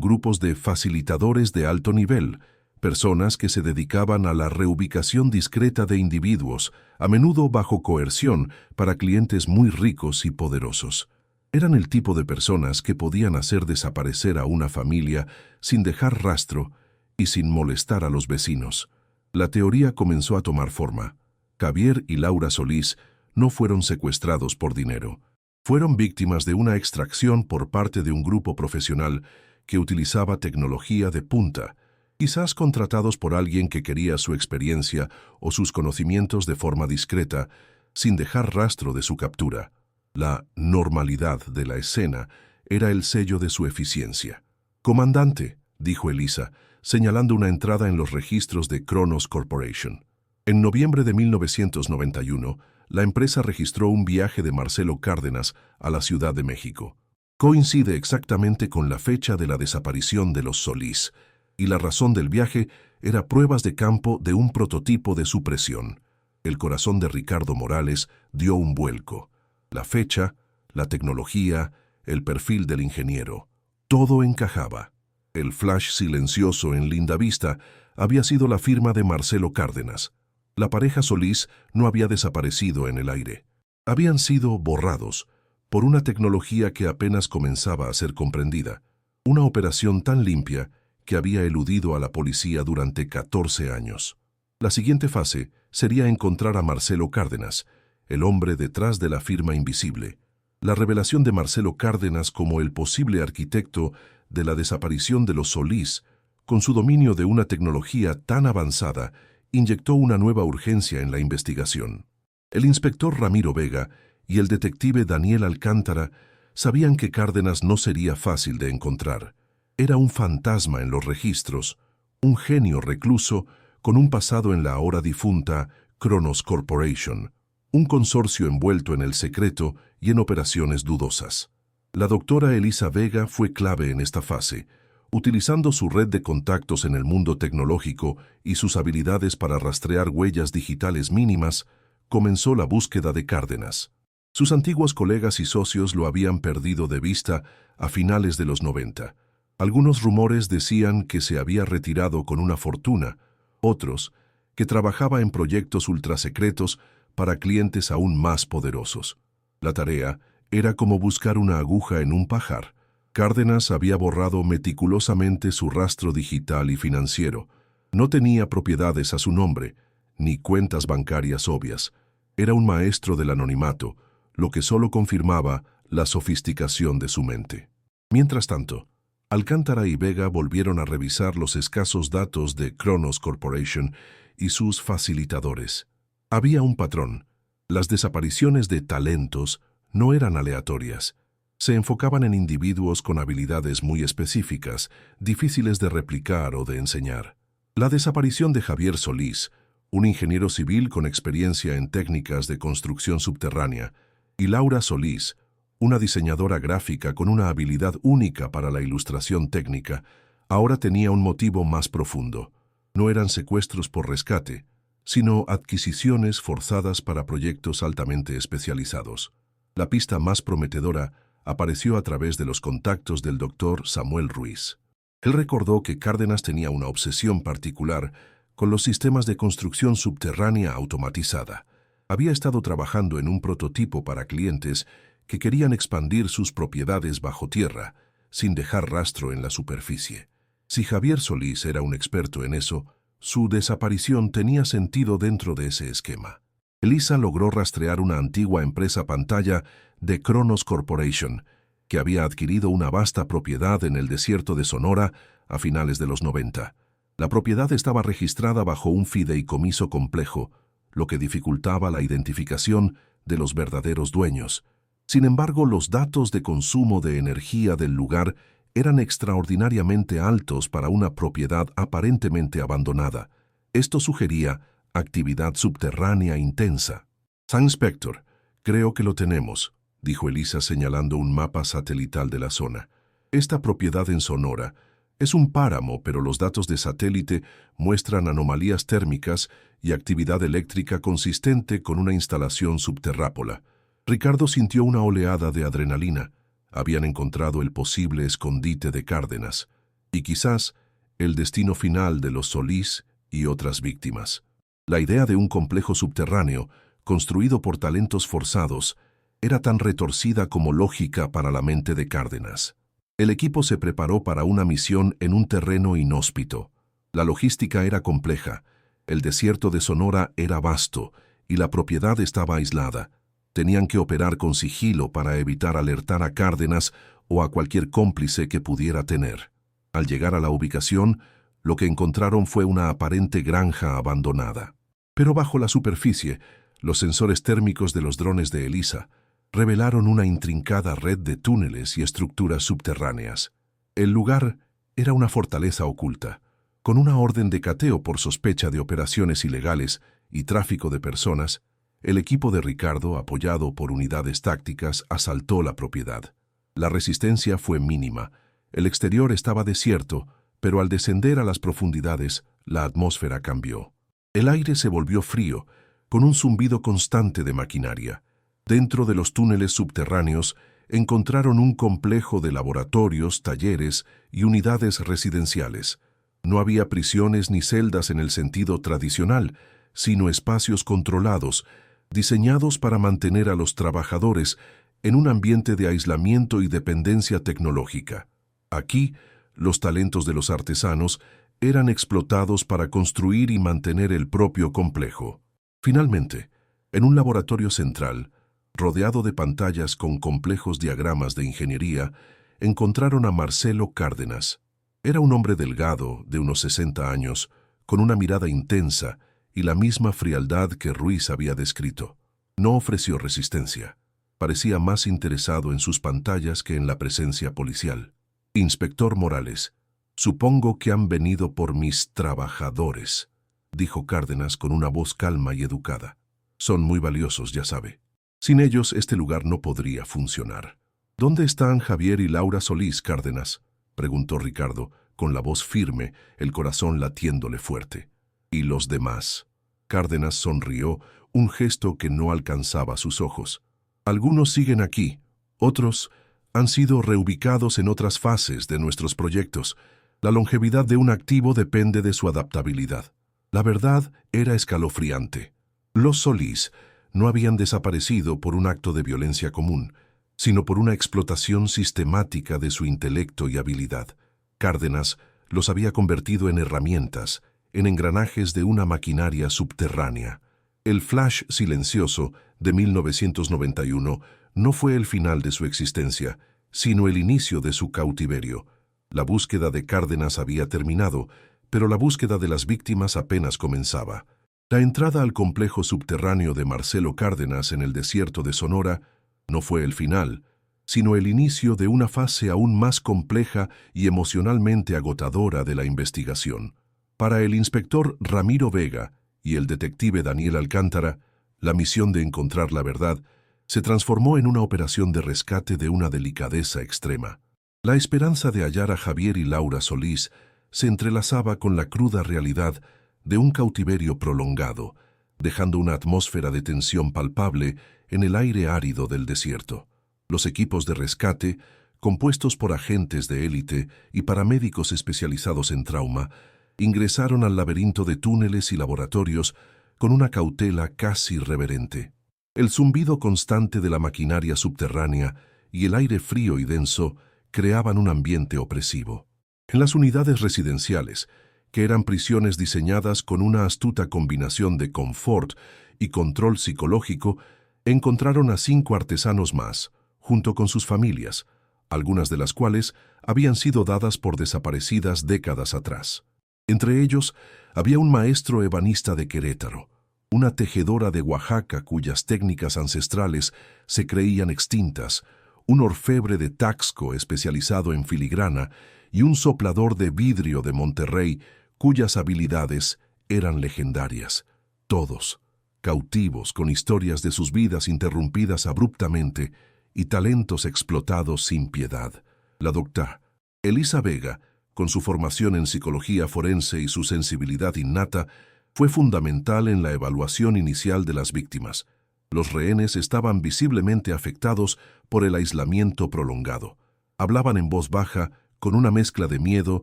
grupos de facilitadores de alto nivel, personas que se dedicaban a la reubicación discreta de individuos, a menudo bajo coerción, para clientes muy ricos y poderosos. Eran el tipo de personas que podían hacer desaparecer a una familia sin dejar rastro y sin molestar a los vecinos. La teoría comenzó a tomar forma. Javier y Laura Solís no fueron secuestrados por dinero. Fueron víctimas de una extracción por parte de un grupo profesional que utilizaba tecnología de punta quizás contratados por alguien que quería su experiencia o sus conocimientos de forma discreta, sin dejar rastro de su captura. La normalidad de la escena era el sello de su eficiencia. «Comandante», dijo Elisa, señalando una entrada en los registros de Kronos Corporation. En noviembre de 1991, la empresa registró un viaje de Marcelo Cárdenas a la Ciudad de México. Coincide exactamente con la fecha de la desaparición de los Solís, y la razón del viaje era pruebas de campo de un prototipo de supresión. El corazón de Ricardo Morales dio un vuelco. La fecha, la tecnología, el perfil del ingeniero, todo encajaba. El flash silencioso en Lindavista había sido la firma de Marcelo Cárdenas. La pareja Solís no había desaparecido en el aire. Habían sido borrados por una tecnología que apenas comenzaba a ser comprendida. Una operación tan limpia que había eludido a la policía durante 14 años. La siguiente fase sería encontrar a Marcelo Cárdenas, el hombre detrás de la firma invisible. La revelación de Marcelo Cárdenas como el posible arquitecto de la desaparición de los Solís, con su dominio de una tecnología tan avanzada, inyectó una nueva urgencia en la investigación. El inspector Ramiro Vega y el detective Daniel Alcántara sabían que Cárdenas no sería fácil de encontrar. Era un fantasma en los registros, un genio recluso con un pasado en la ahora difunta Kronos Corporation, un consorcio envuelto en el secreto y en operaciones dudosas. La doctora Elisa Vega fue clave en esta fase, utilizando su red de contactos en el mundo tecnológico y sus habilidades para rastrear huellas digitales mínimas, comenzó la búsqueda de Cárdenas. Sus antiguos colegas y socios lo habían perdido de vista a finales de los 90. Algunos rumores decían que se había retirado con una fortuna, otros que trabajaba en proyectos ultrasecretos para clientes aún más poderosos. La tarea era como buscar una aguja en un pajar. Cárdenas había borrado meticulosamente su rastro digital y financiero. No tenía propiedades a su nombre, ni cuentas bancarias obvias. Era un maestro del anonimato, lo que solo confirmaba la sofisticación de su mente. Mientras tanto, Alcántara y Vega volvieron a revisar los escasos datos de Kronos Corporation y sus facilitadores. Había un patrón. Las desapariciones de talentos no eran aleatorias. Se enfocaban en individuos con habilidades muy específicas, difíciles de replicar o de enseñar. La desaparición de Javier Solís, un ingeniero civil con experiencia en técnicas de construcción subterránea, y Laura Solís, una diseñadora gráfica con una habilidad única para la ilustración técnica, ahora tenía un motivo más profundo. No eran secuestros por rescate, sino adquisiciones forzadas para proyectos altamente especializados. La pista más prometedora apareció a través de los contactos del doctor Samuel Ruiz. Él recordó que Cárdenas tenía una obsesión particular con los sistemas de construcción subterránea automatizada. Había estado trabajando en un prototipo para clientes que querían expandir sus propiedades bajo tierra, sin dejar rastro en la superficie. Si Javier Solís era un experto en eso, su desaparición tenía sentido dentro de ese esquema. Elisa logró rastrear una antigua empresa pantalla de Kronos Corporation, que había adquirido una vasta propiedad en el desierto de Sonora a finales de los 90. La propiedad estaba registrada bajo un fideicomiso complejo, lo que dificultaba la identificación de los verdaderos dueños. Sin embargo, los datos de consumo de energía del lugar eran extraordinariamente altos para una propiedad aparentemente abandonada. Esto sugería actividad subterránea intensa. «San Inspector, creo que lo tenemos», dijo Elisa señalando un mapa satelital de la zona. «Esta propiedad en Sonora es un páramo, pero los datos de satélite muestran anomalías térmicas y actividad eléctrica consistente con una instalación subterrápola». Ricardo sintió una oleada de adrenalina. Habían encontrado el posible escondite de Cárdenas y quizás el destino final de los Solís y otras víctimas. La idea de un complejo subterráneo, construido por talentos forzados, era tan retorcida como lógica para la mente de Cárdenas. El equipo se preparó para una misión en un terreno inhóspito. La logística era compleja, el desierto de Sonora era vasto y la propiedad estaba aislada. Tenían que operar con sigilo para evitar alertar a Cárdenas o a cualquier cómplice que pudiera tener. Al llegar a la ubicación, Lo que encontraron fue una aparente granja abandonada. Pero bajo la superficie, los sensores térmicos de los drones de ELISA revelaron una intrincada red de túneles y estructuras subterráneas. El lugar era una fortaleza oculta, con una orden de cateo por sospecha de operaciones ilegales y tráfico de personas. El equipo de Ricardo, apoyado por unidades tácticas, asaltó la propiedad. La resistencia fue mínima. El exterior estaba desierto, pero al descender a las profundidades, la atmósfera cambió. El aire se volvió frío, con un zumbido constante de maquinaria. Dentro de los túneles subterráneos encontraron un complejo de laboratorios, talleres y unidades residenciales. No había prisiones ni celdas en el sentido tradicional, sino espacios controlados, diseñados para mantener a los trabajadores en un ambiente de aislamiento y dependencia tecnológica. Aquí, los talentos de los artesanos eran explotados para construir y mantener el propio complejo. Finalmente, en un laboratorio central, rodeado de pantallas con complejos diagramas de ingeniería, encontraron a Marcelo Cárdenas. Era un hombre delgado, de unos 60 años, con una mirada intensa y la misma frialdad que Ruiz había descrito. No ofreció resistencia. Parecía más interesado en sus pantallas que en la presencia policial. «Inspector Morales, supongo que han venido por mis trabajadores», dijo Cárdenas con una voz calma y educada. «Son muy valiosos, ya sabe. Sin ellos, este lugar no podría funcionar». «¿Dónde están Javier y Laura Solís, Cárdenas?», preguntó Ricardo, con la voz firme, el corazón latiéndole fuerte. «¿Y los demás?». Cárdenas sonrió, un gesto que no alcanzaba sus ojos. «Algunos siguen aquí, otros han sido reubicados en otras fases de nuestros proyectos. La longevidad de un activo depende de su adaptabilidad». La verdad era escalofriante. Los Solís no habían desaparecido por un acto de violencia común, sino por una explotación sistemática de su intelecto y habilidad. Cárdenas los había convertido en herramientas, en engranajes de una maquinaria subterránea. El flash silencioso de 1991 no fue el final de su existencia, sino el inicio de su cautiverio. La búsqueda de Cárdenas había terminado, pero la búsqueda de las víctimas apenas comenzaba. La entrada al complejo subterráneo de Marcelo Cárdenas en el desierto de Sonora no fue el final, sino el inicio de una fase aún más compleja y emocionalmente agotadora de la investigación. Para el inspector Ramiro Vega y el detective Daniel Alcántara, la misión de encontrar la verdad se transformó en una operación de rescate de una delicadeza extrema. La esperanza de hallar a Javier y Laura Solís se entrelazaba con la cruda realidad de un cautiverio prolongado, dejando una atmósfera de tensión palpable en el aire árido del desierto. Los equipos de rescate, compuestos por agentes de élite y paramédicos especializados en trauma, ingresaron al laberinto de túneles y laboratorios con una cautela casi reverente. El zumbido constante de la maquinaria subterránea y el aire frío y denso creaban un ambiente opresivo. En las unidades residenciales, que eran prisiones diseñadas con una astuta combinación de confort y control psicológico, encontraron a 5 artesanos más, junto con sus familias, algunas de las cuales habían sido dadas por desaparecidas décadas atrás. Entre ellos había un maestro ebanista de Querétaro, una tejedora de Oaxaca cuyas técnicas ancestrales se creían extintas, un orfebre de Taxco especializado en filigrana y un soplador de vidrio de Monterrey cuyas habilidades eran legendarias. Todos, cautivos con historias de sus vidas interrumpidas abruptamente y talentos explotados sin piedad. La doctora Elisa Vega, con su formación en psicología forense y su sensibilidad innata, fue fundamental en la evaluación inicial de las víctimas. Los rehenes estaban visiblemente afectados por el aislamiento prolongado. Hablaban en voz baja, con una mezcla de miedo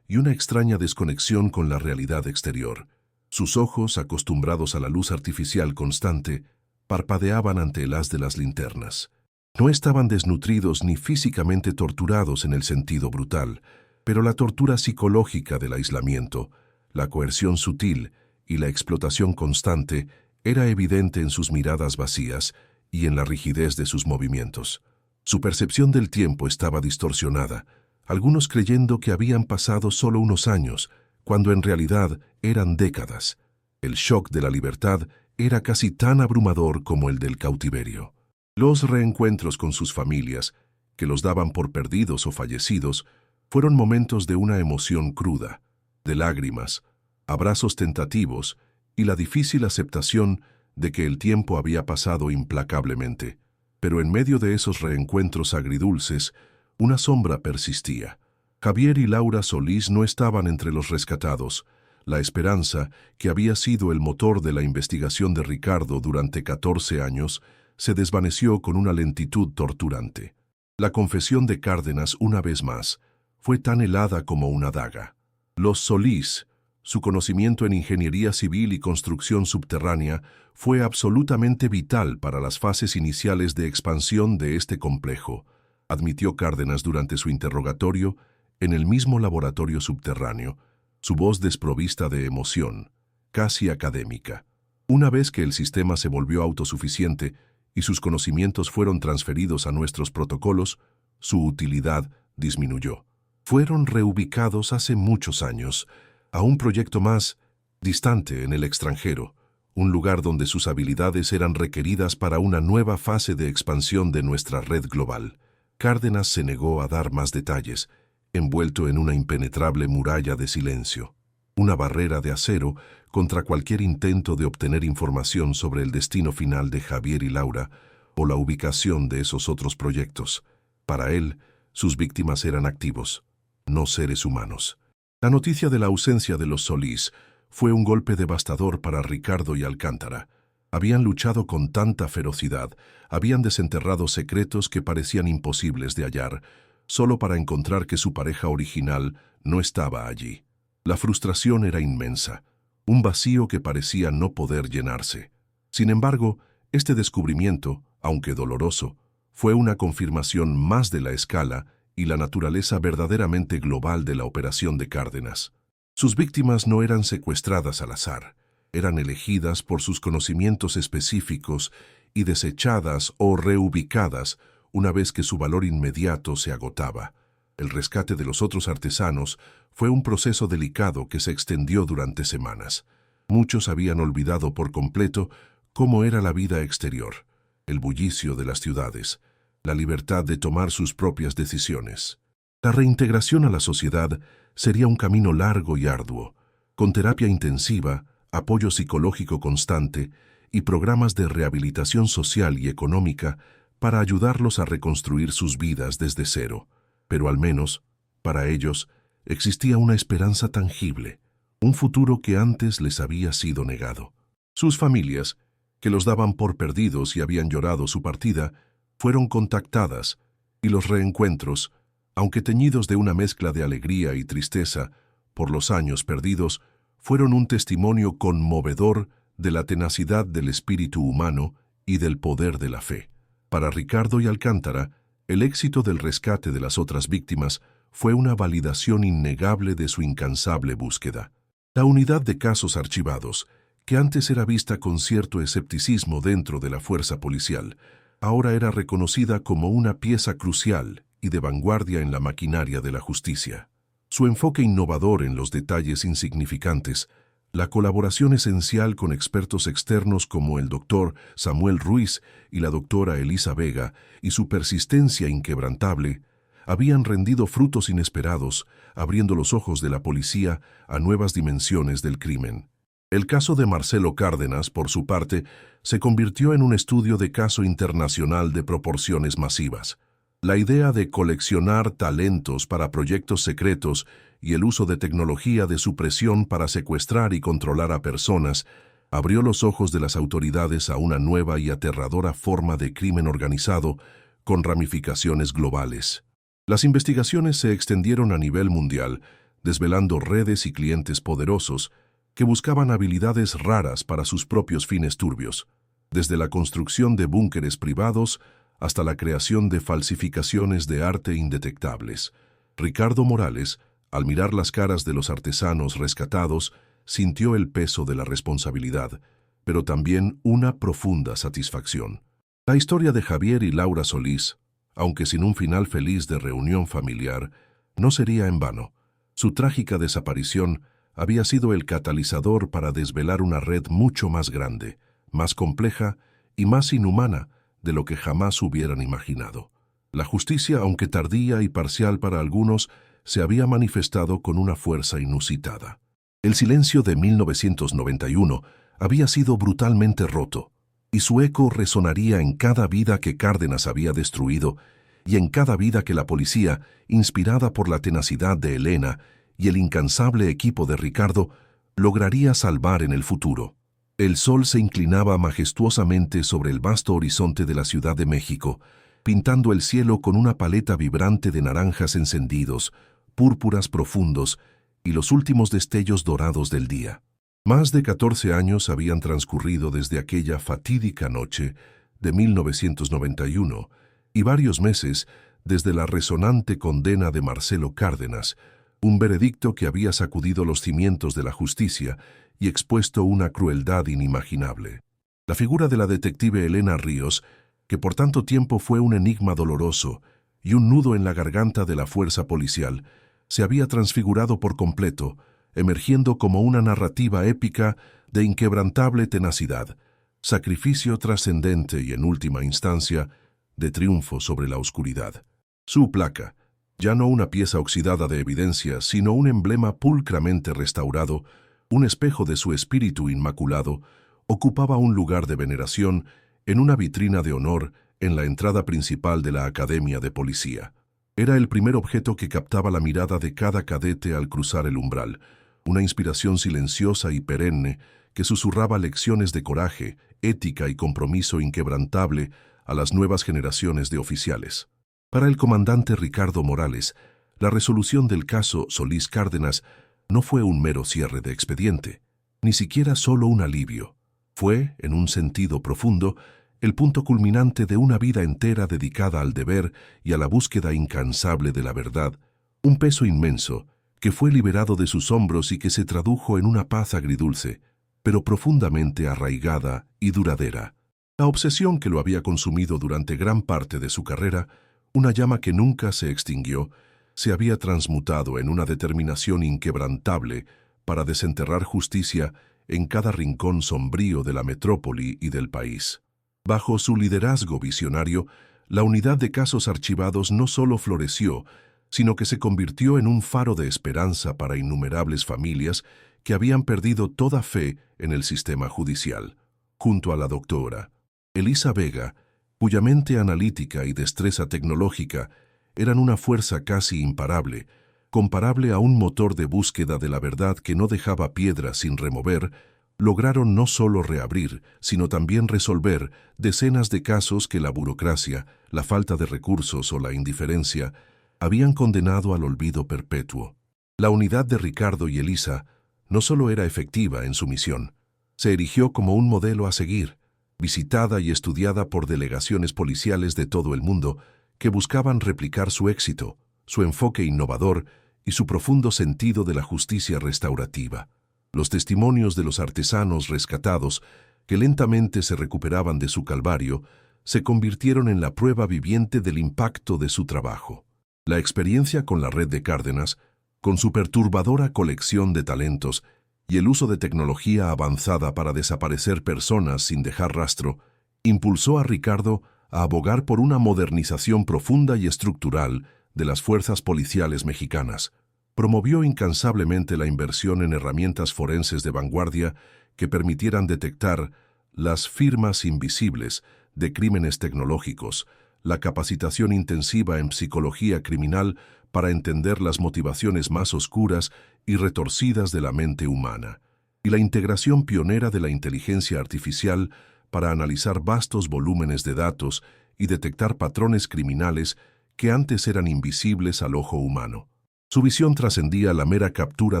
y una extraña desconexión con la realidad exterior. Sus ojos, acostumbrados a la luz artificial constante, parpadeaban ante el haz de las linternas. No estaban desnutridos ni físicamente torturados en el sentido brutal, pero la tortura psicológica del aislamiento, la coerción sutil y la explotación constante era evidente en sus miradas vacías y en la rigidez de sus movimientos. Su percepción del tiempo estaba distorsionada, algunos creyendo que habían pasado solo unos años, cuando en realidad eran décadas. El shock de la libertad era casi tan abrumador como el del cautiverio. Los reencuentros con sus familias, que los daban por perdidos o fallecidos, fueron momentos de una emoción cruda, de lágrimas, abrazos tentativos y la difícil aceptación de que el tiempo había pasado implacablemente. Pero en medio de esos reencuentros agridulces, una sombra persistía. Javier y Laura Solís no estaban entre los rescatados. La esperanza, que había sido el motor de la investigación de Ricardo durante 14 años, se desvaneció con una lentitud torturante. La confesión de Cárdenas, una vez más, fue tan helada como una daga. Los Solís, su conocimiento en ingeniería civil y construcción subterránea, fue absolutamente vital para las fases iniciales de expansión de este complejo, admitió Cárdenas durante su interrogatorio en el mismo laboratorio subterráneo, su voz desprovista de emoción, casi académica. Una vez que el sistema se volvió autosuficiente y sus conocimientos fueron transferidos a nuestros protocolos, su utilidad disminuyó. Fueron reubicados hace muchos años a un proyecto más distante en el extranjero, un lugar donde sus habilidades eran requeridas para una nueva fase de expansión de nuestra red global. Cárdenas se negó a dar más detalles, envuelto en una impenetrable muralla de silencio, una barrera de acero contra cualquier intento de obtener información sobre el destino final de Javier y Laura o la ubicación de esos otros proyectos. Para él, sus víctimas eran activos, no seres humanos. La noticia de la ausencia de los Solís fue un golpe devastador para Ricardo y Alcántara. Habían luchado con tanta ferocidad, habían desenterrado secretos que parecían imposibles de hallar, solo para encontrar que su pareja original no estaba allí. La frustración era inmensa, un vacío que parecía no poder llenarse. Sin embargo, este descubrimiento, aunque doloroso, fue una confirmación más de la escala y la naturaleza verdaderamente global de la operación de Cárdenas. Sus víctimas no eran secuestradas al azar, eran elegidas por sus conocimientos específicos y desechadas o reubicadas una vez que su valor inmediato se agotaba. El rescate de los otros artesanos fue un proceso delicado que se extendió durante semanas. Muchos habían olvidado por completo cómo era la vida exterior, el bullicio de las ciudades, la libertad de tomar sus propias decisiones. La reintegración a la sociedad sería un camino largo y arduo, con terapia intensiva, apoyo psicológico constante y programas de rehabilitación social y económica para ayudarlos a reconstruir sus vidas desde cero. Pero al menos, para ellos, existía una esperanza tangible, un futuro que antes les había sido negado. Sus familias, que los daban por perdidos y habían llorado su partida, fueron contactadas, y los reencuentros, aunque teñidos de una mezcla de alegría y tristeza por los años perdidos, fueron un testimonio conmovedor de la tenacidad del espíritu humano y del poder de la fe. Para Ricardo y Alcántara, el éxito del rescate de las otras víctimas fue una validación innegable de su incansable búsqueda. La unidad de casos archivados, que antes era vista con cierto escepticismo dentro de la fuerza policial, ahora era reconocida como una pieza crucial y de vanguardia en la maquinaria de la justicia. Su enfoque innovador en los detalles insignificantes, la colaboración esencial con expertos externos como el doctor Samuel Ruiz y la doctora Elisa Vega y su persistencia inquebrantable, habían rendido frutos inesperados, abriendo los ojos de la policía a nuevas dimensiones del crimen. El caso de Marcelo Cárdenas, por su parte, se convirtió en un estudio de caso internacional de proporciones masivas. La idea de coleccionar talentos para proyectos secretos y el uso de tecnología de supresión para secuestrar y controlar a personas abrió los ojos de las autoridades a una nueva y aterradora forma de crimen organizado con ramificaciones globales. Las investigaciones se extendieron a nivel mundial, desvelando redes y clientes poderosos que buscaban habilidades raras para sus propios fines turbios, desde la construcción de búnkeres privados hasta la creación de falsificaciones de arte indetectables. Ricardo Morales, al mirar las caras de los artesanos rescatados, sintió el peso de la responsabilidad, pero también una profunda satisfacción. La historia de Javier y Laura Solís, aunque sin un final feliz de reunión familiar, no sería en vano. Su trágica desaparición había sido el catalizador para desvelar una red mucho más grande, más compleja y más inhumana de lo que jamás hubieran imaginado. La justicia, aunque tardía y parcial para algunos, se había manifestado con una fuerza inusitada. El silencio de 1991 había sido brutalmente roto, y su eco resonaría en cada vida que Cárdenas había destruido y en cada vida que la policía, inspirada por la tenacidad de Elena y el incansable equipo de Ricardo, lograría salvar en el futuro. El sol se inclinaba majestuosamente sobre el vasto horizonte de la Ciudad de México, pintando el cielo con una paleta vibrante de naranjas encendidos, púrpuras profundos y los últimos destellos dorados del día. Más de 14 años habían transcurrido desde aquella fatídica noche de 1991 y varios meses desde la resonante condena de Marcelo Cárdenas, un veredicto que había sacudido los cimientos de la justicia y expuesto una crueldad inimaginable. La figura de la detective Elena Ríos, que por tanto tiempo fue un enigma doloroso y un nudo en la garganta de la fuerza policial, se había transfigurado por completo, emergiendo como una narrativa épica de inquebrantable tenacidad, sacrificio trascendente y, en última instancia, de triunfo sobre la oscuridad. Su placa, ya no una pieza oxidada de evidencia, sino un emblema pulcramente restaurado, un espejo de su espíritu inmaculado, ocupaba un lugar de veneración en una vitrina de honor en la entrada principal de la Academia de Policía. Era el primer objeto que captaba la mirada de cada cadete al cruzar el umbral, una inspiración silenciosa y perenne que susurraba lecciones de coraje, ética y compromiso inquebrantable a las nuevas generaciones de oficiales. Para el comandante Ricardo Morales, la resolución del caso Solís Cárdenas no fue un mero cierre de expediente, ni siquiera solo un alivio. Fue, en un sentido profundo, el punto culminante de una vida entera dedicada al deber y a la búsqueda incansable de la verdad, un peso inmenso que fue liberado de sus hombros y que se tradujo en una paz agridulce, pero profundamente arraigada y duradera. La obsesión que lo había consumido durante gran parte de su carrera, una llama que nunca se extinguió, se había transmutado en una determinación inquebrantable para desenterrar justicia en cada rincón sombrío de la metrópoli y del país. Bajo su liderazgo visionario, la unidad de casos archivados no solo floreció, sino que se convirtió en un faro de esperanza para innumerables familias que habían perdido toda fe en el sistema judicial. Junto a la doctora Elisa Vega, cuya mente analítica y destreza tecnológica eran una fuerza casi imparable, comparable a un motor de búsqueda de la verdad que no dejaba piedra sin remover, lograron no solo reabrir, sino también resolver decenas de casos que la burocracia, la falta de recursos o la indiferencia habían condenado al olvido perpetuo. La unidad de Ricardo y Elisa no solo era efectiva en su misión, se erigió como un modelo a seguir, visitada y estudiada por delegaciones policiales de todo el mundo que buscaban replicar su éxito, su enfoque innovador y su profundo sentido de la justicia restaurativa. Los testimonios de los artesanos rescatados, que lentamente se recuperaban de su calvario, se convirtieron en la prueba viviente del impacto de su trabajo. La experiencia con la red de Cárdenas, con su perturbadora colección de talentos y el uso de tecnología avanzada para desaparecer personas sin dejar rastro, impulsó a Ricardo a abogar por una modernización profunda y estructural de las fuerzas policiales mexicanas. Promovió incansablemente la inversión en herramientas forenses de vanguardia que permitieran detectar las firmas invisibles de crímenes tecnológicos, la capacitación intensiva en psicología criminal para entender las motivaciones más oscuras y retorcidas de la mente humana, y la integración pionera de la inteligencia artificial para analizar vastos volúmenes de datos y detectar patrones criminales que antes eran invisibles al ojo humano. Su visión trascendía la mera captura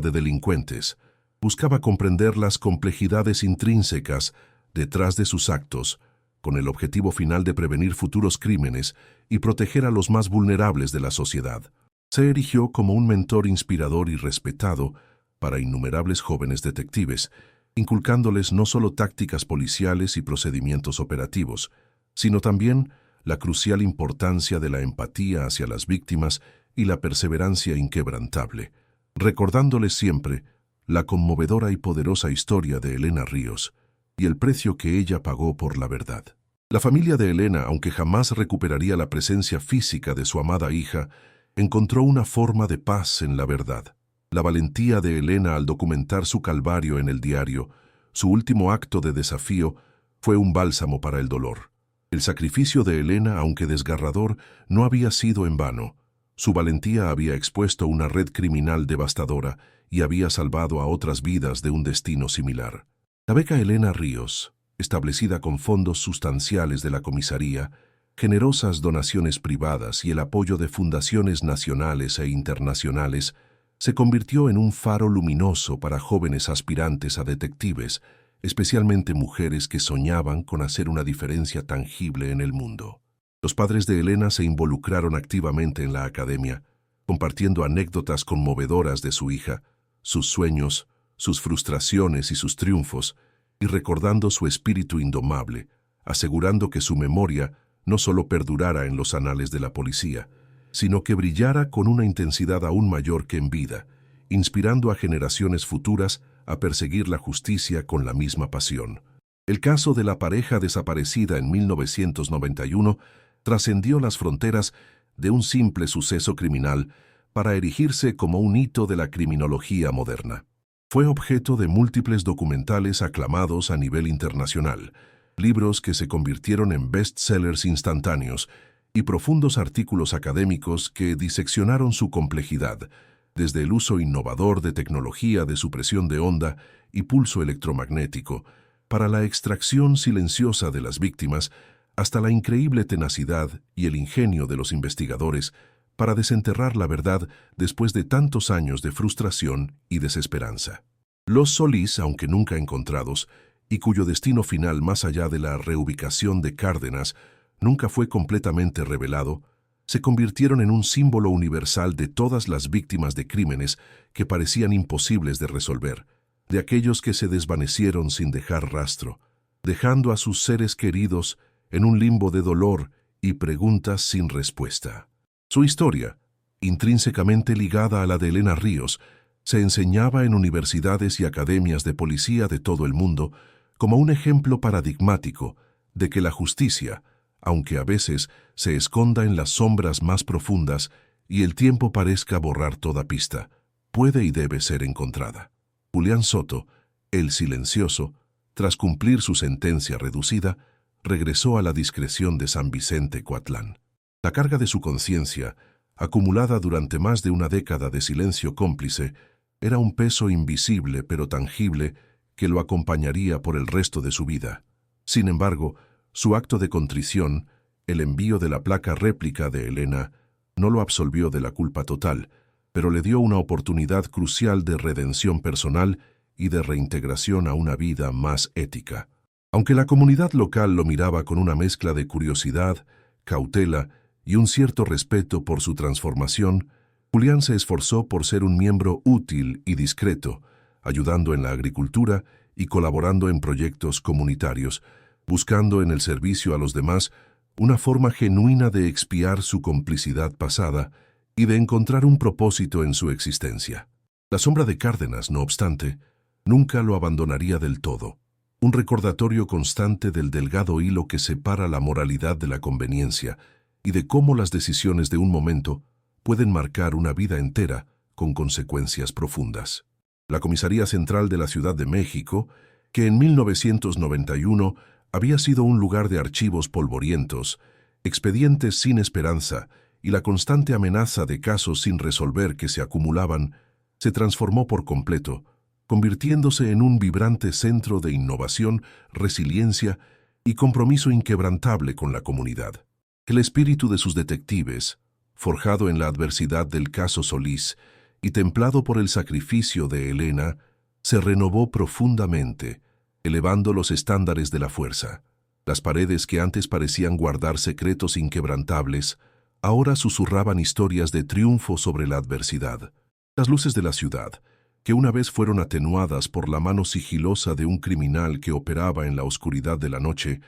de delincuentes, buscaba comprender las complejidades intrínsecas detrás de sus actos, con el objetivo final de prevenir futuros crímenes y proteger a los más vulnerables de la sociedad. Se erigió como un mentor inspirador y respetado para innumerables jóvenes detectives, inculcándoles no solo tácticas policiales y procedimientos operativos, sino también la crucial importancia de la empatía hacia las víctimas y la perseverancia inquebrantable, recordándoles siempre la conmovedora y poderosa historia de Elena Ríos y el precio que ella pagó por la verdad. La familia de Elena, aunque jamás recuperaría la presencia física de su amada hija, encontró una forma de paz en la verdad. La valentía de Elena al documentar su calvario en el diario, su último acto de desafío, fue un bálsamo para el dolor. El sacrificio de Elena, aunque desgarrador, no había sido en vano. Su valentía había expuesto una red criminal devastadora y había salvado a otras vidas de un destino similar. La beca Elena Ríos, establecida con fondos sustanciales de la comisaría, generosas donaciones privadas y el apoyo de fundaciones nacionales e internacionales, se convirtió en un faro luminoso para jóvenes aspirantes a detectives, especialmente mujeres que soñaban con hacer una diferencia tangible en el mundo. Los padres de Elena se involucraron activamente en la academia, compartiendo anécdotas conmovedoras de su hija, sus sueños, sus frustraciones y sus triunfos, y recordando su espíritu indomable, asegurando que su memoria no solo perdurara en los anales de la policía, sino que brillara con una intensidad aún mayor que en vida, inspirando a generaciones futuras a perseguir la justicia con la misma pasión. El caso de la pareja desaparecida en 1991 trascendió las fronteras de un simple suceso criminal para erigirse como un hito de la criminología moderna. Fue objeto de múltiples documentales aclamados a nivel internacional, libros que se convirtieron en bestsellers instantáneos y profundos artículos académicos que diseccionaron su complejidad, desde el uso innovador de tecnología de supresión de onda y pulso electromagnético, para la extracción silenciosa de las víctimas, hasta la increíble tenacidad y el ingenio de los investigadores para desenterrar la verdad después de tantos años de frustración y desesperanza. Los Solís, aunque nunca encontrados, y cuyo destino final más allá de la reubicación de Cárdenas nunca fue completamente revelado, se convirtieron en un símbolo universal de todas las víctimas de crímenes que parecían imposibles de resolver, de aquellos que se desvanecieron sin dejar rastro, dejando a sus seres queridos en un limbo de dolor y preguntas sin respuesta. Su historia, intrínsecamente ligada a la de Elena Ríos, se enseñaba en universidades y academias de policía de todo el mundo como un ejemplo paradigmático de que la justicia, aunque a veces se esconda en las sombras más profundas y el tiempo parezca borrar toda pista, puede y debe ser encontrada. Julián Soto, el silencioso, tras cumplir su sentencia reducida, regresó a la discreción de San Vicente Coatlán. La carga de su conciencia, acumulada durante más de una década de silencio cómplice, era un peso invisible pero tangible que lo acompañaría por el resto de su vida. Sin embargo, su acto de contrición, el envío de la placa réplica de Elena, no lo absolvió de la culpa total, pero le dio una oportunidad crucial de redención personal y de reintegración a una vida más ética. Aunque la comunidad local lo miraba con una mezcla de curiosidad, cautela y un cierto respeto por su transformación, Julián se esforzó por ser un miembro útil y discreto, ayudando en la agricultura y colaborando en proyectos comunitarios, buscando en el servicio a los demás una forma genuina de expiar su complicidad pasada y de encontrar un propósito en su existencia. La sombra de Cárdenas, no obstante, nunca lo abandonaría del todo. Un recordatorio constante del delgado hilo que separa la moralidad de la conveniencia y de cómo las decisiones de un momento pueden marcar una vida entera con consecuencias profundas. La Comisaría Central de la Ciudad de México, que en 1991 había sido un lugar de archivos polvorientos, expedientes sin esperanza y la constante amenaza de casos sin resolver que se acumulaban, se transformó por completo, convirtiéndose en un vibrante centro de innovación, resiliencia y compromiso inquebrantable con la comunidad. El espíritu de sus detectives, forjado en la adversidad del caso Solís y templado por el sacrificio de Elena, se renovó profundamente, elevando los estándares de la fuerza. Las paredes que antes parecían guardar secretos inquebrantables, ahora susurraban historias de triunfo sobre la adversidad. Las luces de la ciudad, que una vez fueron atenuadas por la mano sigilosa de un criminal que operaba en la oscuridad de la noche,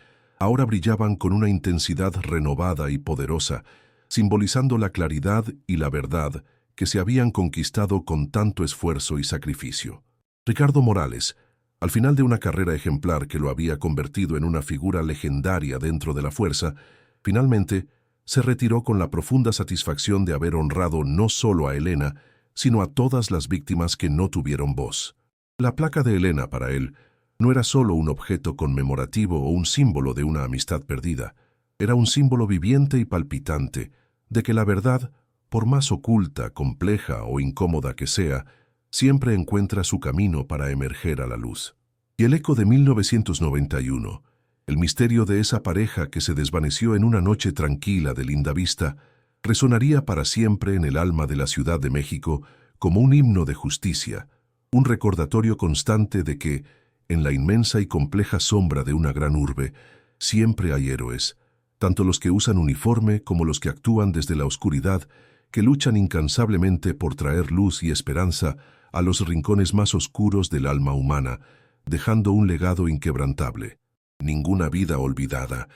ahora brillaban con una intensidad renovada y poderosa, simbolizando la claridad y la verdad que se habían conquistado con tanto esfuerzo y sacrificio. Ricardo Morales, al final de una carrera ejemplar que lo había convertido en una figura legendaria dentro de la fuerza, finalmente se retiró con la profunda satisfacción de haber honrado no solo a Elena, sino a todas las víctimas que no tuvieron voz. La placa de Elena para él no era solo un objeto conmemorativo o un símbolo de una amistad perdida, era un símbolo viviente y palpitante de que la verdad, por más oculta, compleja o incómoda que sea, siempre encuentra su camino para emerger a la luz. Y el eco de 1991, el misterio de esa pareja que se desvaneció en una noche tranquila de linda vista, resonaría para siempre en el alma de la Ciudad de México como un himno de justicia, un recordatorio constante de que, en la inmensa y compleja sombra de una gran urbe, siempre hay héroes, tanto los que usan uniforme como los que actúan desde la oscuridad, que luchan incansablemente por traer luz y esperanza a los rincones más oscuros del alma humana, dejando un legado inquebrantable. Ninguna vida olvidada,